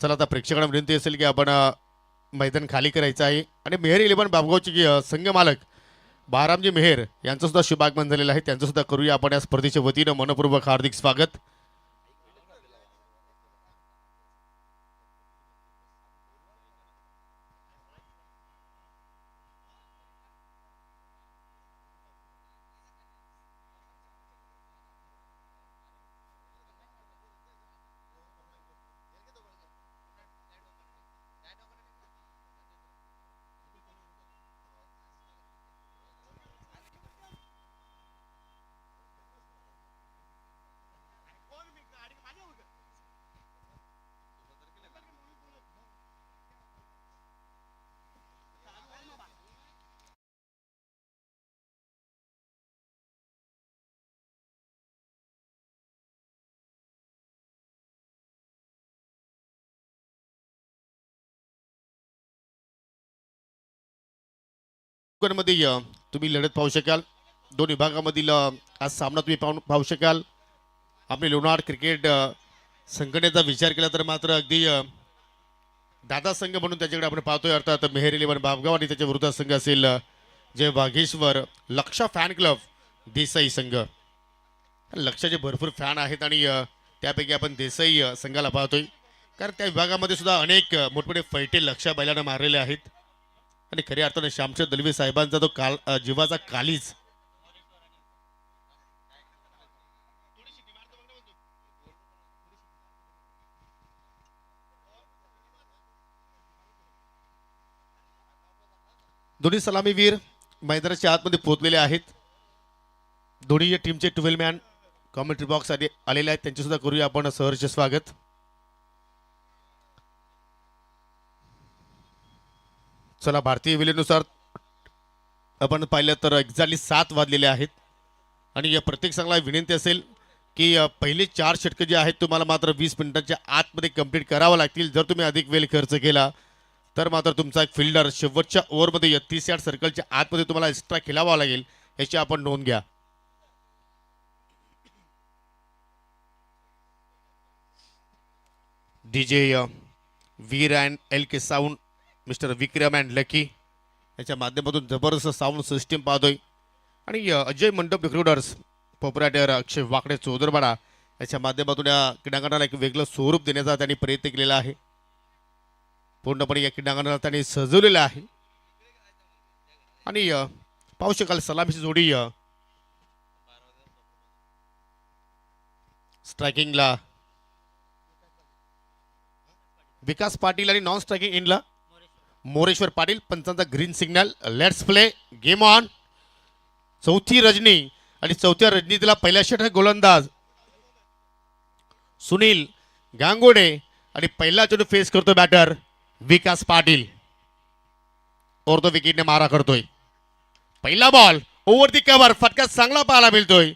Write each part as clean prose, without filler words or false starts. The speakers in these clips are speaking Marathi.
चला आता प्रेक्षकांना विनंती असेल की आपण मैदान खाली करायचं आहे आणि मेहर इलेव्हन बाबगावचे संघ मालक बारामजी मेहर यांचं सुद्धा शुभागमन झालेलं आहे. त्यांचं सुद्धा करूया आपण या स्पर्धेच्या वतीनं मनपूर्वक हार्दिक स्वागत. मध्ये तुम्ही लढत पाहू शकाल. दोन विभागामधील आज सामना तुम्ही पाहू शकाल. आपले लोणार क्रिकेट संघटनेचा विचार केला तर मात्र अगदी दादा संघ म्हणून त्याच्याकडे आपण पाहतोय. अर्थात मेहर इलेव्हन बाबगाव आणि त्याच्या विरुद्ध संघ असेल जय वाघेश्वर लक्षा फॅन क्लब देसाई संघ. लक्षाचे भरपूर फॅन आहेत आणि त्यापैकी आपण देसाई संघाला पाहतोय कारण त्या विभागामध्ये सुद्धा अनेक मोठमोठे फैटे लक्षा बैलांना मारलेले आहेत आणि खऱ्या अर्थाने श्यामचंद दलवे साहेबांचा तो जीवाचा कालीज दोन्ही सलामीवीर मैदानाच्या आतमध्ये पोहोचलेले आहेत. दोन्ही टीमचे 12 मॅन कॉमेंट्री बॉक्स आलेले आहेत. त्यांचे सुद्धा करूया आपण सहर्ष स्वागत. चला भारतीय वेळेनुसार आपण पाहिलं तर एक्झॅक्टली 7 वाजलेले आहेत आणि या प्रत्येक संघाला विनंती असेल की पहिले 4 षटकं जे आहेत तुम्हाला मात्र 20 मिनिटांच्या आतमध्ये कंप्लीट करावं लागतील. जर तुम्ही अधिक वेळ खर्च केला तर मात्र तुमचा एक फिल्डर शेवटच्या ओव्हरमध्ये 30 यार्ड सर्कलच्या आतमध्ये तुम्हाला एक्स्ट्रा खेळावा लागेल याची आपण नोंद घ्या. DJ Veer and L K sound mister Vikram and lucky याच्या माध्यमातून जबरदस्त साऊंड सिस्टीम पाहतोय आणि अजय मंडप रिक्रुटर्स प्रोप्रायटर अक्षय वाकडे चौदरबाडा याच्या माध्यमातून या क्रीडांगणाला एक वेगळं स्वरूप देण्याचा त्यांनी प्रयत्न केलेला आहे. पूर्णपणे या क्रीडांगणाला त्यांनी सजवलेलं आहे आणि पाहू शकाल सलामीची जोडी स्ट्रायकिंगला विकास पाटील आणि नॉन स्ट्रायकिंग इनला मोरेश्वर पाटील. पंचांचा green signal. Let's play game on. चौथी रजनी आणि चौथ्या रजनीला पहिल्या षटक गोलंदाज सुनील गांगोडे आणि पहिला चेंडू फेस करतो बॅटर विकास पाटील. ऑर्धो विकेटने मारा करतोय. पहिला बॉल ओव्हर दी कव्हर. फटका चांगला पाहायला मिळतोय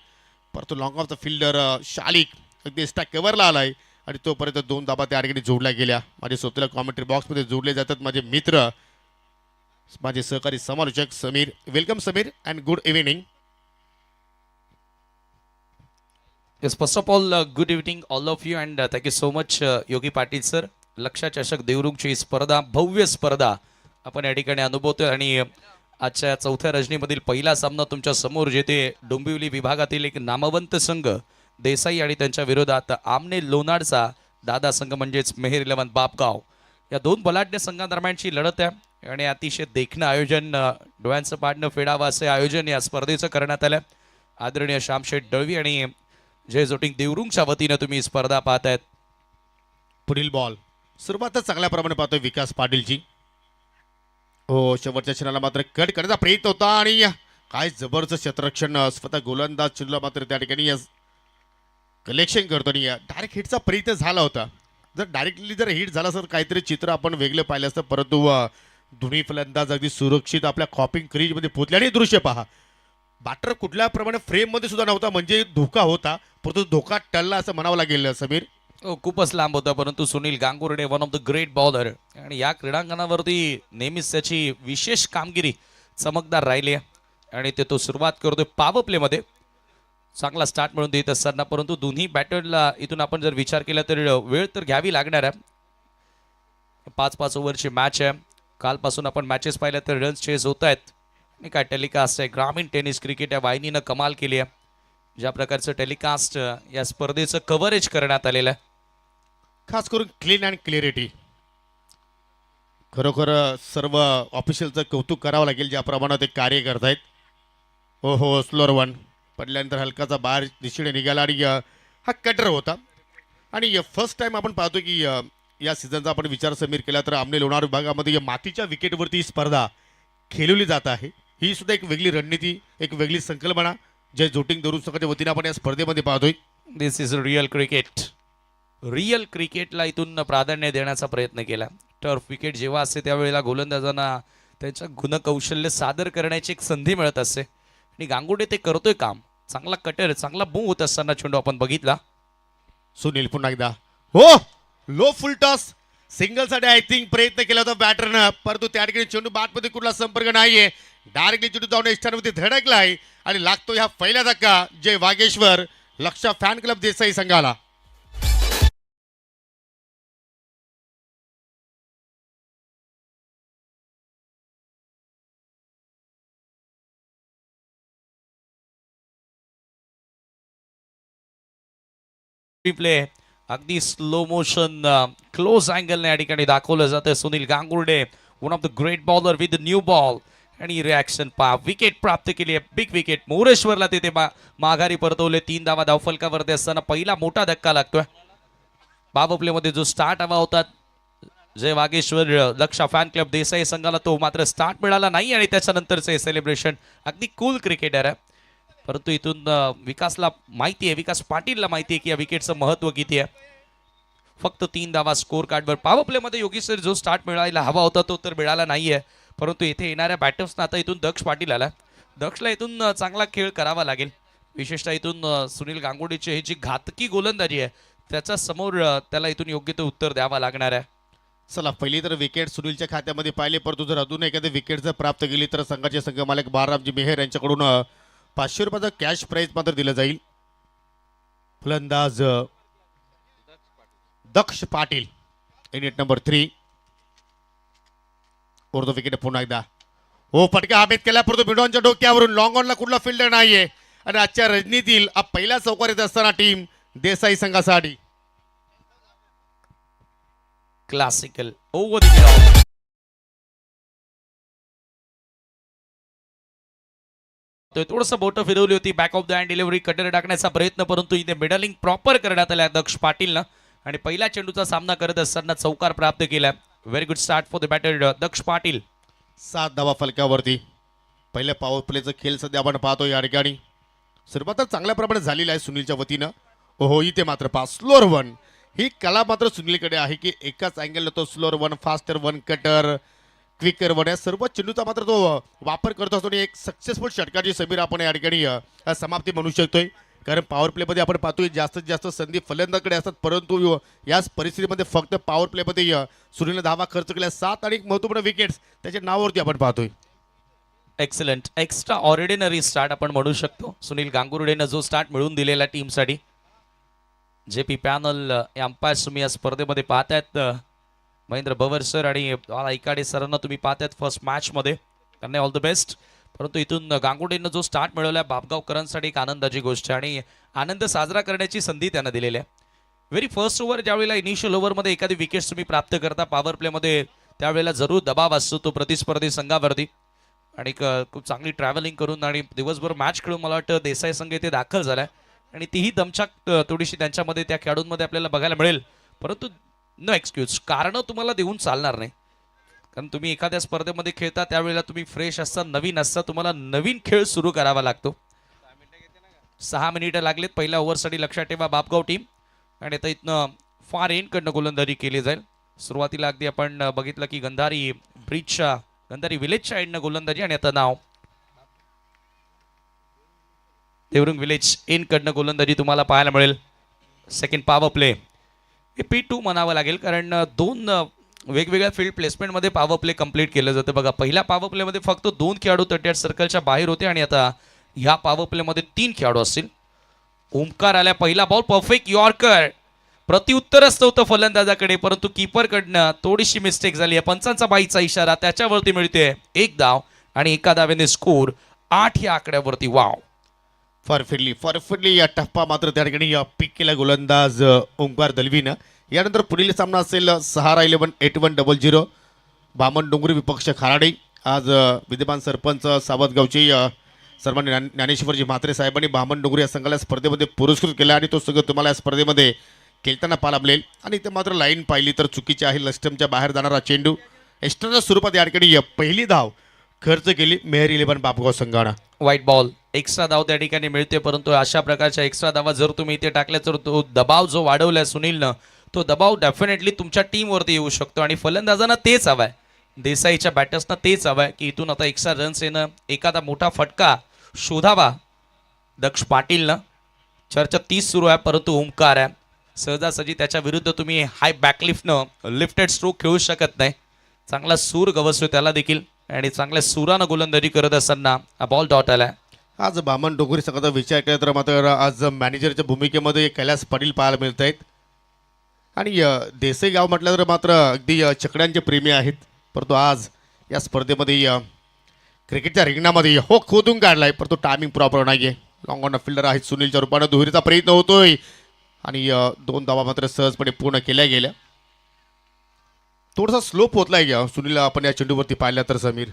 परंतु लॉंग ऑफ द फिल्डर शालिक अगदी एक्स्ट्रा कव्हरला आलाय आणि तोपर्यंत 2 धाबा त्या ठिकाणी जोडल्या गेल्या. माझे स्वतःला कॉमेंट्री बॉक्समध्ये जोडले जातात माझे मित्र माझे सहकारी समालोचक Sameer. Welcome Sameer and good evening. Yes, first of all, good evening all of you and thank you so much Yogi Patil sir. लक्षा चषक देवरुखची स्पर्धा भव्य स्पर्धा आपण या ठिकाणी अनुभवतोय आणि आजच्या चौथ्या रजनीमधील पहिला सामना तुमच्या समोर जेथे डोंबिवली विभागातील एक नामवंत संघ देसाई आणि त्यांच्या विरोधात आमने लोणारचा दादा संघ म्हणजेच मेहर इलेव्हन बापगाव या दोन बलाढ्य संघादरम्यानची लढत आहे आणि अतिशय देखणं आयोजन डोळ्यांचं पाडणं फेडावं असे आयोजन या स्पर्धेचं करण्यात आलं. आदरणीय श्यामशेठ दळवी आणि जय जोटिंग देवरुंगच्या वतीनं तुम्ही स्पर्धा पाहतायत. पुढील बॉल सुरुवातच चांगल्या प्रमाणे पाहतोय विकास पाटीलची. हो शेवटच्या क्षणाला मात्र कट करण्याचा प्रयत्न होता आणि काय जबरदस्त क्षेत्ररक्षण स्वतः गोलंदाज चिल्ला मात्र त्या ठिकाणी कलेक्शन करतो आणि डायरेक्ट हिटचा प्रयत्न झाला होता. जर डायरेक्टली जर हिट झाला तर काहीतरी चित्र आपण वेगळं पाहिलं असतं परंतु दोन्ही फलंदाज अगदी सुरक्षित आपल्या कॉपिंग क्रीजमध्ये पोहोचले. आणि दृश्य पहा बॅटर कुठल्या प्रमाणे फ्रेममध्ये सुद्धा नव्हता म्हणजे धोका होता परंतु धोका टळला असं म्हणावं लागेल समीर. खूपच लांब होता परंतु Sunil Gangurde one of the great bowler आणि या क्रीडांगणावरती नेहमीच त्याची विशेष कामगिरी चमकदार राहिली आणि ते तो सुरुवात करतोय पॉवर प्लेमध्ये. चांगला स्टार्ट म्हणून देत असताना परंतु दोन्ही बॅटरला इथून आपण जर विचार केला तर वेळ तर घ्यावी लागणार आहे. 5-5 ओव्हरची मॅच आहे. कालपासून आपण मॅचेस पाहिल्या तर रन्स चेस होत आहेत आणि काय टेलिकास्ट आहे. ग्रामीण टेनिस क्रिकेट या वाहिनीनं कमाल केली आहे. ज्या प्रकारचं टेलिकास्ट या स्पर्धेचं कव्हरेज करण्यात आलेलं आहे. खास करून क्लीन अँड क्लिअरिटी. खरोखर सर्व ऑफिशियलचं कौतुक करावं लागेल ज्याप्रमाणे ते कार्य करतायत. हो स्लोअर वन पडल्यानंतर हलकाचा बाहेर दिशेने निघाला आणि हा कटर होता. आणि फर्स्ट टाइम आपण पाहतो की या सीझनचा आपण विचार समीर केला तर आमने लोणार विभागामध्ये या मातीच्या विकेटवरती ही स्पर्धा खेळवली जात आहे. ही सुद्धा एक वेगळी रणनीती, एक वेगळी संकल्पना जे जोटिंग दरुण संघाच्या वतीने आपण या स्पर्धेमध्ये पाहतोय. दिस इज रिअल क्रिकेट. रिअल क्रिकेटला इथून प्राधान्य देण्याचा प्रयत्न केला. टर्फ विकेट जेव्हा असते त्यावेळेला गोलंदाजांना त्यांच्या गुणकौशल्य सादर करण्याची एक संधी मिळत असते आणि गांगुडे ते करतोय काम. चांगला कटर, चांगला मूव होत असताना चेंडू आपण बघितला. सुनील पुन्हा एकदा हो लो फुल टॉस सिंगलसाठी आय थिंक प्रयत्न केला होता बॅटरनं, परंतु त्या ठिकाणी चेंडू बॅटमध्ये कुठला संपर्क नाहीये. डायरेक्टली चेंडू जाऊन स्थानावरती धडकला आहे आणि लागतो ह्या पहिला धक्का जय वागेश्वर लक्ष फॅन क्लब देसाई संघाला. प्ले अगदी स्लो मोशन क्लोज अँगलने या ठिकाणी दाखवलं जातं. Sunil Gangurde one of the great bowler with new ball आणि रिॲक्शन पा विकेट प्राप्त केली आहे. बिग विकेट मोरेश्वरला तिथे माघारी परतवले. 3 धावा धावफलकावरती असताना पहिला मोठा धक्का लागतोय. बाबा प्लेमध्ये जो स्टार्ट हवा होता जय वागेश्वर लक्ष फॅन क्लब देसाई संघाला तो मात्र स्टार्ट मिळाला नाही आणि त्याच्यानंतरचं हे सेलिब्रेशन अगदी कूल क्रिकेटर आहे. परंतु इथून विकासला माहिती आहे, विकास पाटीलला माहिती आहे की या विकेटचं महत्त्व किती आहे. फक्त 3 धावा स्कोर कार्डवर. पॉवर प्लेमध्ये योगेश्वर जो स्टार्ट मिळायला हवा होता तो तर मिळाला नाहीये. परंतु इथे येणाऱ्या बॅटर्सना आता इथून दक्ष पाटील आला. दक्षला इथून चांगला खेळ करावा लागेल. विशेषतः इथून सुनील गांगुर्डेची ही जी घातकी गोलंदाजी आहे त्याच्या समोर त्याला इथून योग्य ते उत्तर द्यावा लागणार आहे. चला पहिली तर विकेट सुनीलच्या खात्यामध्ये पाहिले, परंतु जर अजून एखादी विकेट जर प्राप्त केली तर संघाचे संघमालक बाळरामजी मेहर यांच्याकडून 500 रुपयाचं कॅश प्राइज मात्र दिलं जाईल. फलंदाज दक्ष पाटील युनिट नंबर 3 उर्दू विकेट पुन्हा एकदा हो फटका हवेत केला, परंतु मिडॉनच्या डोक्यावरून लॉंग ऑनला कुठला फिल्डर नाहीये आणि आजच्या रजनीतील पहिला चौकार येत असताना टीम देसाई संघासाठी क्लासिकल ओव्हर द मिड. थोडंसं बोटं फिरवली होती. Back of the hand delivery cutter टाकण्याचा प्रयत्न, परंतु इथे मिडलिंग प्रॉपर करण्यात आल्या दक्ष पाटीलनं आणि पहिल्या चेंडूचा सामना करत असताना चौकार प्राप्त केला. Very good start for the batter Daksh Patil. 7 धावा फलकावरती. पहिल्या पॉवर प्लेचा खेळ सध्या आपण पाहतो. या ठिकाणी सुरुवातच चांगल्या प्रमाणात झालेली आहे सुनीलच्या वतीनं. हो इथे मात्र पास स्लोअर वन. ही कला मात्र सुनीलकडे आहे की एकाच अँगलला तो slower one, faster one, cutter, quicker one या सर्व चेंडूचा मात्र तो वापर करत असतो आणि एक सक्सेसफुल षटकाची समीर आपण या ठिकाणी समाप्ती म्हणू शकतोय. कारण पॉवर प्लेमध्ये आपण पाहतोय जास्तीत जास्त संधी फलंदाजाकडे असतात, परंतु याच परिस्थितीमध्ये फक्त पॉवर प्लेमध्ये सुनीलने धावा खर्च केल्या 7 आणि महत्त्वपूर्ण विकेट्स त्याच्या नावावरती आपण पाहतोय. एक्सलंट एक्स्ट्रा ऑर्डिनरी स्टार्ट आपण म्हणू शकतो सुनील गांगुर्डेनं जो स्टार्ट मिळून दिलेला टीमसाठी. जे पी पॅनल अंपायर तुम्ही या स्पर्धेमध्ये पाहतायत महेंद्र बवर सर आणि इकाडे सरांना तुम्ही पाहतायत फर्स्ट मॅचमध्ये. त्यांना ऑल द बेस्ट. परंतु इथून गांगुर्डेनं जो स्टार्ट मिळवला बापगावकरांसाठी एक आनंदाची गोष्ट आहे आणि आनंद साजरा करण्याची संधी त्यांना दिलेली आहे. व्हेरी फर्स्ट ओव्हर ज्यावेळेला इनिशियल ओव्हरमध्ये एखादी विकेट्स तुम्ही प्राप्त करता पॉवर प्लेमध्ये त्यावेळेला जरूर दबाव असतो तो प्रतिस्पर्धी संघावरती आणि खूप चांगली ट्रॅव्हलिंग करून आणि दिवसभर मॅच खेळून मला वाटतं देसाई संघ इथे दाखल झालाय आणि तीही दमछाक थोडीशी त्यांच्यामध्ये त्या खेळाडूंमध्ये आपल्याला बघायला मिळेल. परंतु नो एक्सक्यूज, कारणं तुम्हाला देऊन चालणार नाही. कारण तुम्ही एखाद्या स्पर्धेमध्ये खेळता त्यावेळेला तुम्ही फ्रेश असता, नवीन असता, तुम्हाला नवीन खेळ सुरू करावा लागतो. 6 मिनिटं लागलेत पहिल्या ओव्हरसाठी. लक्षात ठेवा बापगाव टीम आणि आता इथनं फार एंडकडनं गोलंदाजी केली जाईल. सुरुवातीला अगदी आपण बघितलं की गंधारी विलेजच्या एंडनं गोलंदाजी आणि आता नाव देवरुंग विलेज एंडकडनं गोलंदाजी तुम्हाला पाहायला मिळेल. सेकंड पॉवर प्ले हे P2 म्हणावं लागेल कारण 2 वेगवेगळ्या फील्ड प्लेसमेंटमध्ये पॉवर प्ले कंप्लीट केलं जातं. बघा पहिल्या पॉवर प्लेमध्ये फक्त 2 खेळाडू 38 सर्कलच्या बाहेर होते आणि आता ह्या पॉवर प्लेमध्ये 3 खेळाडू असतील. ओमकार आल्या पहिला बॉल परफेक्ट यॉर्कर प्रत्युत्तरच नव्हतं फलंदाजाकडे, परंतु कीपरकडनं थोडीशी मिस्टेक झाली आहे. पंचांचा बाईचा इशारा त्याच्यावरती मिळते एक धाव आणि एका धावेने स्कोर 8 या आकड्यावरती. वाव, फॉरफिडली या टप्पा मात्र त्या ठिकाणी पिक केला गोलंदाज ओंकार दलवीनं. यानंतर पुढील सामना असेल 6-11-8100 बामण डोंगरी विपक्ष खाराडे. आज विद्यमान सरपंच सावतगावचे सन्मान्य ज्ञानेश्वरजी म्हात्रे साहेबांनी बामण डोंगरी या संघाला स्पर्धेमध्ये पुरस्कृत केला आणि तो सगळं तुम्हाला या स्पर्धेमध्ये खेळताना पाहायला मिळेल. आणि इथे मात्र लाईन पाहिली तर चुकीची आहे. लस्टमच्या बाहेर जाणारा चेंडू एक्स्ट्राच्या स्वरूपात या ठिकाणी पहिली धाव खर्च केली मेहर 11 बापगाव संघानं. व्हाईट बॉल, एक्स्ट्रा धाव त्या ठिकाणी मिळते, परंतु अशा प्रकारच्या एक्स्ट्रा धावा जर तुम्ही इथे टाकल्या तर तो दबाव जो वाढवलाय सुनीलनं, तो दबाव डेफिनेटली तुमच्या टीमवरती येऊ शकतो आणि फलंदाजांना तेच हवंय, देसाईच्या बॅटर्सना तेच हवंय की इथून आता एक्स्ट्रा रन्स येणं, एखादा मोठा फटका शोधावा दक्ष पाटीलनं. चर्चा 30 सुरू आहे, परंतु ओंकार आहे सहजासहजी त्याच्या विरुद्ध तुम्ही हाय बॅकलिफ्टनं लिफ्टेड स्ट्रोक खेळू शकत नाही. चांगला सूर गवसतो त्याला देखील आणि चांगल्या सुरानं गोलंदाजी करत असताना बॉल डॉट आलाय. आज बामण डोंगरी संघाचा विचार केला तर मात्र आज मॅनेजरच्या भूमिकेमध्ये कैलास पाटील पाहायला मिळत आहेत. आणि देसाई गाव म्हटलं तर मात्र अगदी चकड्यांचे प्रेमी आहेत, परंतु आज या स्पर्धेमध्ये क्रिकेटच्या रिंगणामध्ये हो खोदून काढलाय, परंतु टायमिंग प्रॉपर नाही आहे. लॉंग ऑन फील्डर आहेत सुनीलच्या रूपानं दुहेरीचा प्रयत्न होतोय आणि 2 धावा मात्र सहजपणे पूर्ण केल्या गेल्या. थोडासा स्लोप होतलाय सुनील आपण या चेंडूवरती पाहिला तर समीर.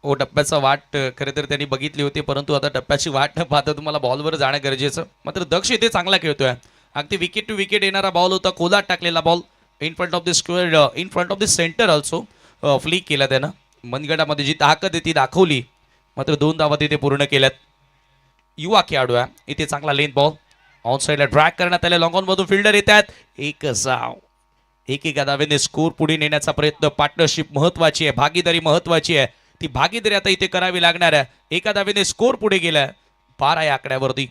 ओ टप्प्याचा वाट खरं तर त्यांनी बघितली होती, परंतु आता टप्प्याची वाट न पाहता तुम्हाला बॉलवर जाणं गरजेचं. मात्र दक्ष इथे चांगला खेळतोय, अगदी विकेट टू विकेट येणारा बॉल होता, कोलात टाकलेला ball in front of the square, in front of the centre also flick केला त्यानं. मनगडामध्ये जी ताकद आहे ती दाखवली, मात्र 2 धावा तिथे पूर्ण केल्यात. युवा खेळाडू आहे इथे, चांगला लेन बॉल ऑन साईडला ड्रॅग करण्यात आले, लॉंग ऑन मधून फिल्डर येतात, एक धाव. एकेका धावेने स्कोर पुढे नेण्याचा प्रयत्न. पार्टनरशिप महत्वाची आहे, भागीदारी महत्वाची आहे, ती भागीदारी आता इथे करावी लागणार आहे. एका धावेने स्कोर पुढे गेलाय 12 या आकड्यावरती.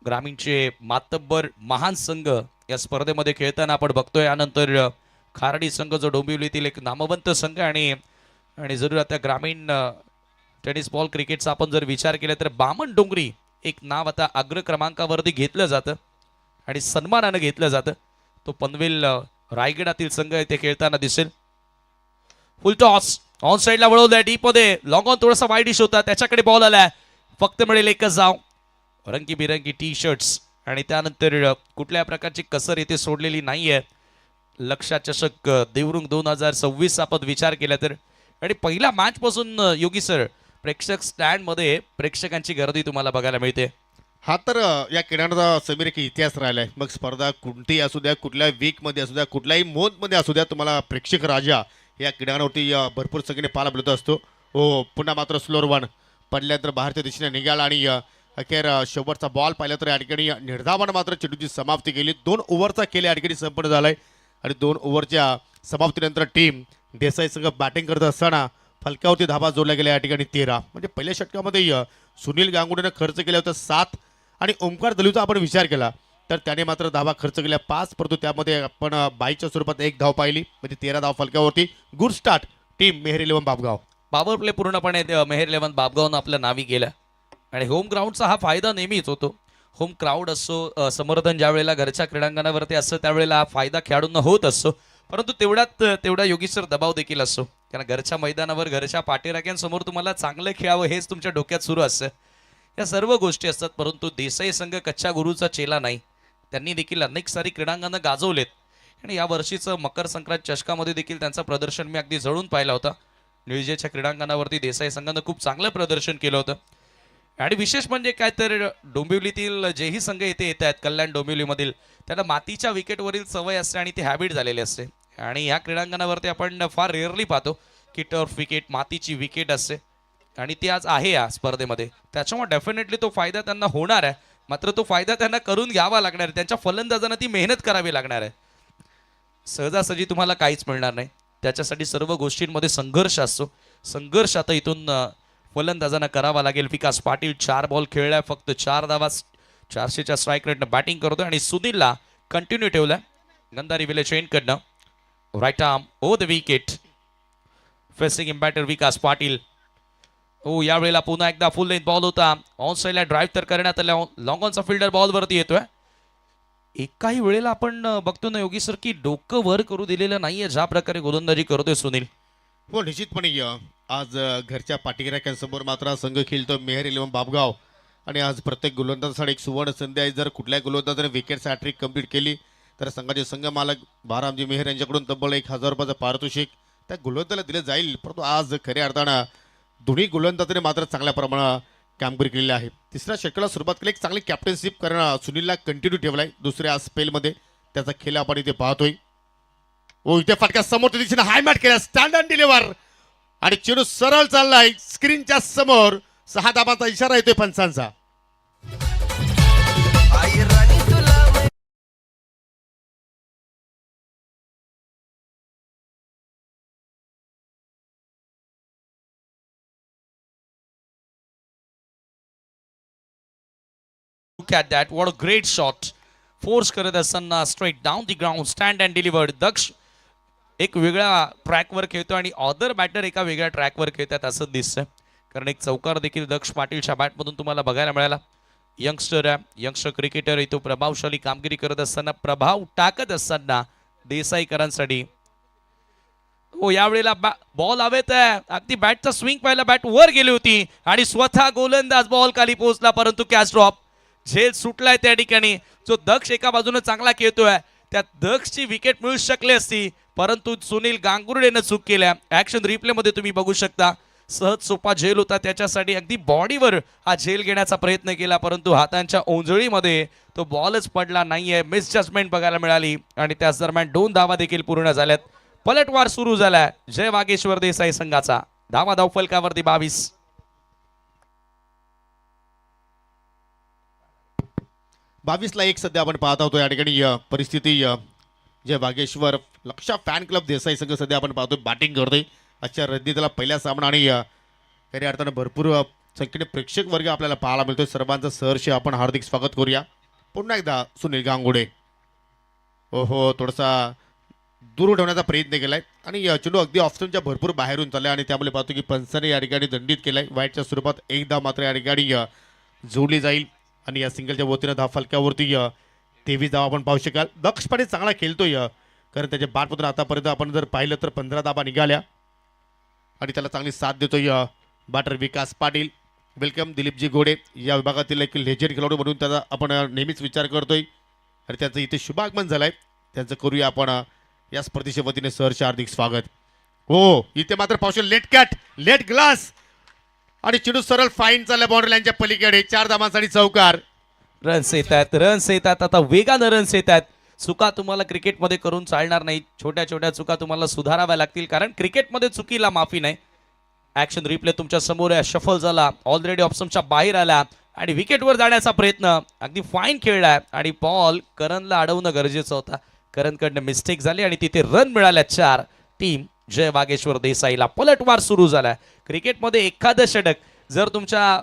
ग्रामीणचे मातब्बर महान संघ या स्पर्धेमध्ये खेळताना आपण बघतोय. यानंतर खारडी संघ जो डोंबिवलीतील एक नामवंत संघ आणि जरूर आता ग्रामीण टेनिस बॉल क्रिकेटचा आपण जर विचार केला तर बामण डोंगरी एक नाव आता अग्र क्रमांकावरती घेतलं जातं आणि सन्मानानं घेतलं जातं. तो पनवेल रायगडातील संघ इथे खेळताना दिसेल. फुल टॉस ऑन साईडला वळवलाय डीप मध्ये, लॉंग ऑन थोडासा वाईड इश होता, त्याच्याकडे बॉल आलाय, फक्त मिळेल एकच धाव. रंगीबिरंगी टी शर्ट्स आणि त्यानंतर कुठल्या प्रकारची कसर इथे सोडलेली नाहीये. लक्षा चषक देवरुंग 2026 आपण विचार केला तर, आणि पहिल्या मॅच पासून योगी सर प्रेक्षक स्टँड मध्ये प्रेक्षकांची गर्दी तुम्हाला बघायला मिळते. हा तर या खेळाचा समीर एक इतिहास राहिलाय. मग स्पर्धा कोणतीही असू द्या, कुठल्याही वीकमध्ये असू द्या, कुठल्याही मोदमध्ये असू द्या, तुम्हाला प्रेक्षक राजा या क्रीडांवरती भरपूर संख्येने पाहायला मिळत असतो. हो पुन्हा मात्र स्लोअर वन पडल्यानंतर बाहेरच्या दिशेने निघाला आणि अखेर शेवटचा बॉल पाहिला तर या ठिकाणी निर्धावानं मात्र चेंडूची समाप्ती केली. 2 ओव्हरचा केल्या या ठिकाणी संपन्न झालाय आणि 2 ओव्हरच्या समाप्तीनंतर टीम देसाई संघ बॅटिंग करत असताना फलक्यावरती धाबा जोडल्या गेल्या या ठिकाणी 13. म्हणजे पहिल्या षटकामध्ये सुनील गांगुलीनं खर्च केल्या होत्या 7 आणि ओंकार दलवीचा आपण विचार केला तर त्याने मात्र धावा खर्च केल्या 5, परंतु त्यामध्ये आपण बाईच्या स्वरूपात 1 धाव पाहिली, म्हणजे 13 धाव फलक्यावरती. Good start team Mehar 11 Bapgaon. Power play पूर्णपणे मेहर 11 बापगावनं आपल्या नावी केलं आणि होम ग्राउंडचा हा फायदा नेहमीच होतो. होम क्राऊड असो, समर्थन ज्या वेळेला घरच्या क्रीडांगणावरती असतं त्यावेळेला हा फायदा खेळाडूंना होत असतो, परंतु तेवढा योगीसर दबाव देखील असतो, कारण घरच्या मैदानावर घरच्या पाठीराख्यांसमोर तुम्हाला चांगलं खेळावं हेच तुमच्या डोक्यात सुरू असतं. या सर्व गोष्टी असतात, परंतु देसाई संघ कच्च्या गुरुचा चेला नाही. त्यांनी देखील अनेक सारी क्रीडांगणं गाजवलेत आणि या वर्षीचं मकर संक्रांत चषकामध्ये देखील त्यांचं प्रदर्शन मी अगदी जवळून पाहिलं होतं. निळजेच्या क्रीडांगणावरती देसाई संघानं खूप चांगलं प्रदर्शन केलं होतं. आणि विशेष म्हणजे काय तर डोंबिवलीतील जेही संघ इथे येत आहेत, कल्याण डोंबिवलीमधील, त्यांना मातीच्या विकेटवरील सवय असते आणि ती हॅबिट झालेली असते. आणि या क्रीडांगणावरती आपण फार रेअरली पाहतो की टर्फ विकेट, मातीची विकेट असते आणि ती आज आहे या स्पर्धेमध्ये. त्याच्यामुळे डेफिनेटली तो फायदा त्यांना होणार आहे, मात्र तो फायदा त्यांना करून घ्यावा लागणार आहे. त्यांच्या फलंदाजांना ती मेहनत करावी लागणार आहे. सहजासहजी तुम्हाला काहीच मिळणार नाही, त्याच्यासाठी सर्व गोष्टींमध्ये संघर्ष असतो. संघर्ष आता इथून फलंदाजांना करावा लागेल. विकास पाटील 4 बॉल खेळलाय, फक्त 4 धावा, 400च्या स्ट्राईक रेटनं बॅटिंग करतोय आणि सुनीलला कंटिन्यू ठेवलाय. गंधारी विलेज एंडकडनं right arm over the wicket, facing in batter Vikas Patil. हो यावेळेला पुन्हा एकदा फुल लेंथ बॉल होता, ऑन साईडला ड्राईव्ह तर करण्यात आला, लॉंग ऑनचा फिल्डर बॉलवरती येतोय. एकाही वेळेला आपण बघतो ना योगी सर की डोकं वर करू दिलेलं नाहीये ज्या प्रकारे गोलंदाजी करतोय सुनील. हो निश्चितपणे आज घरच्या पाठीराख्यांसमोर मात्र हा संघ खेळतो मेहर इलेव्हन बापगाव. आणि आज प्रत्येक गोलंदाजासाठी एक सुवर्ण संधी आहे. जर कुठल्याही गोलंदाजाने विकेट हॅट्रिक कंप्लीट केली तर संघाचे संघ मालक बारामजी मेहर यांच्याकडून तब्बल 1,000 रुपयाचं पारितोषिक त्या गोलंदाजाला दिलं जाईल. परंतु आज खऱ्या अर्थानं दोन्ही गोलंदाजाने मात्र चांगल्या प्रमाणात कामगिरी केलेली आहे. तिसऱ्या षटकाला सुरुवात केली, एक चांगली कॅप्टनशिप करणं सुनीलला कंटिन्यू ठेवलाय. दुसऱ्या स्पेलमध्ये त्याचा खेळ आपण इथे पाहतोय. ओ इथे फटका समोर दिशेने हाय मॅट केला, स्टँड अँड डिलिव्हर आणि चेंडू सरळ चाललाय स्क्रीनच्या समोर. 6 धाबाचा इशारा येतोय पंचांचा. Look at that, what a great shot. Force करत असताना straight down the ground stand and delivered. Daksh एक वेगळ्या ट्रॅकवर खेळतो आणि अदर बॅटर एका वेगळ्या ट्रॅकवर खेळतात असं दिसतंय. कारण एक चौकार देखील दक्ष पाटीलच्या बॅटमधून तुम्हाला बघायला मिळाला. यंगस्टर क्रिकेटर आहे तो. प्रभावशाली कामगिरी करत असताना, प्रभाव टाकत असताना देसाईकरांसाठी. हो यावेळेला बॉल हवेत आहे. अगदी बॅटचा स्विंग पाहिला, बॅट वर गेली होती आणि स्वतः गोलंदाज बॉल खाली पोहोचला, परंतु कॅच ड्रॉप. झेल सुटलाय त्या ठिकाणी. जो दक्ष एका बाजूने चांगला खेळतोय त्या दक्षची विकेट मिळू शकली असती, परंतु सुनील गांगुर्डेनं चूक केल्या. ऍक्शन रिप्ले मध्ये तुम्ही बघू शकता. सहज सोपा झेल होता त्याच्यासाठी, अगदी बॉडीवर हा झेल घेण्याचा प्रयत्न केला, परंतु हातांच्या ओंजळीमध्ये तो बॉलच पडला नाहीये. मिसजजमेंट बघायला मिळाली आणि त्याच दरम्यान 2 धावा देखील पूर्ण झाल्यात. पलटवार सुरू झालाय जय वागेश्वर देसाई संघाचा. धावा धावफलकावरती 22. 22ला 1 सध्या आपण पाहत आहोत. या ठिकाणी परिस्थिती जय वागेश्वर लक्षा फॅन क्लब देसाई संघ सध्या आपण पाहतोय बॅटिंग करतोय. आजच्या रणनीतीला पहिला सामना आणि खऱ्या अर्थानं भरपूर संख्येने प्रेक्षक वर्ग आपल्याला पाहायला मिळतोय. सर्वांचं सहर्ष आपण हार्दिक स्वागत करूया. पुन्हा एकदा सुनील गांगुडे ओहो थोडासा दूर ठेवण्याचा प्रयत्न केलाय आणि चेंडू अगदी ऑप्शनच्या भरपूर बाहेरून चाललाय आणि त्यामुळे पाहतो की पंचाने या ठिकाणी दंडित केलाय. वाईटच्या स्वरूपात एक धाव मात्र या ठिकाणी जोडली जाईल आणि या सिंगलच्या वतीनं धाव फलकावरती 23 धाव आपण पाहू शकाल. दक्ष पाटील चांगला खेळतोय कारण त्याच्या बॅटमधून आतापर्यंत आपण जर पाहिलं तर 15 धावा निघाल्या आणि त्याला चांगली साथ देतोय बॅटर विकास पाटील. वेलकम दिलीपजी घोडे, या विभागातील एक लेजेंड खेळाडू म्हणून त्याचा आपण नेहमीच विचार करतोय आणि त्याचं इथे शुभागमन झालंय. त्यांचं करूया आपण या स्पर्धेच्या वतीने सहर्ष हार्दिक स्वागत. हो इथे मात्र पावशे लेट कॅट लेट ग्लास आणि चेंडू सरळ फाईन चालला बाउंड्री लाईनच्या पलीकडे. 4 धावांसाठी चौकार. रन्स येतात आता वेगानं रन्स येतात. चुका तुम्हाला क्रिकेटमध्ये करून चालणार नाही. छोट्या छोट्या चुका तुम्हाला सुधाराव्या लागतील, कारण क्रिकेटमध्ये चुकीला माफी नाही. ऍक्शन रिप्ले तुमच्या समोर आहे. शफल झाला, ऑलरेडी ऑप्शनच्या बाहेर आला आणि विकेटवर जाण्याचा प्रयत्न. अगदी फाईन खेळलाय आणि बॉल करणला अडवणं गरजेचं होता. करणकडनं मिस्टेक झाली आणि तिथे रन मिळाल्या 4. टीम जय वागेश्वर देसाईला पलटवार सुरू झालाय. क्रिकेटमध्ये एखादं षटक जर तुमच्या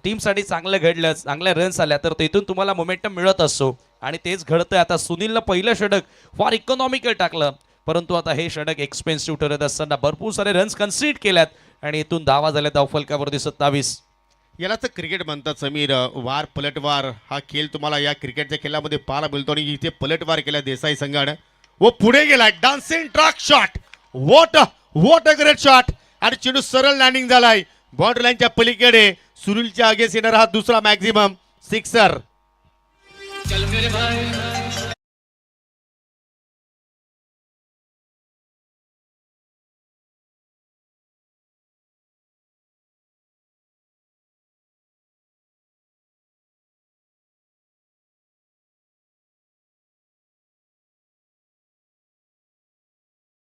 टीमसाठी चांगलं घडलं, चांगल्या रन्स आल्या, तर तिथून तुम्हाला मोमेंटम मिळत असतो आणि तेच घडतंय. आता सुनीलनं पहिलं षटक फार इकॉनॉमिकल टाकलं, परंतु आता हे षटक एक्सपेन्सिव्ह ठरत असताना भरपूर सारे रन्स कन्सीड केल्यात आणि इथून धावा झाल्या धावफलकावरती 27. यालाच क्रिकेट म्हणतात समीर. वार पलटवार हा खेळ तुम्हाला या क्रिकेटच्या खेळामध्ये पाहायला मिळतो आणि इथे पलटवार केला देसाई संघानं व पुढे गेलाय. Dancing track shot, what a great shot आणि चेंडू सरळ लँडिंग झालाय बाउंड्री लाईनच्या पलीकडे. सुनीलच्या अगेन्स्ट येणारा हा दुसरा मॅक्झिमम सिक्सर.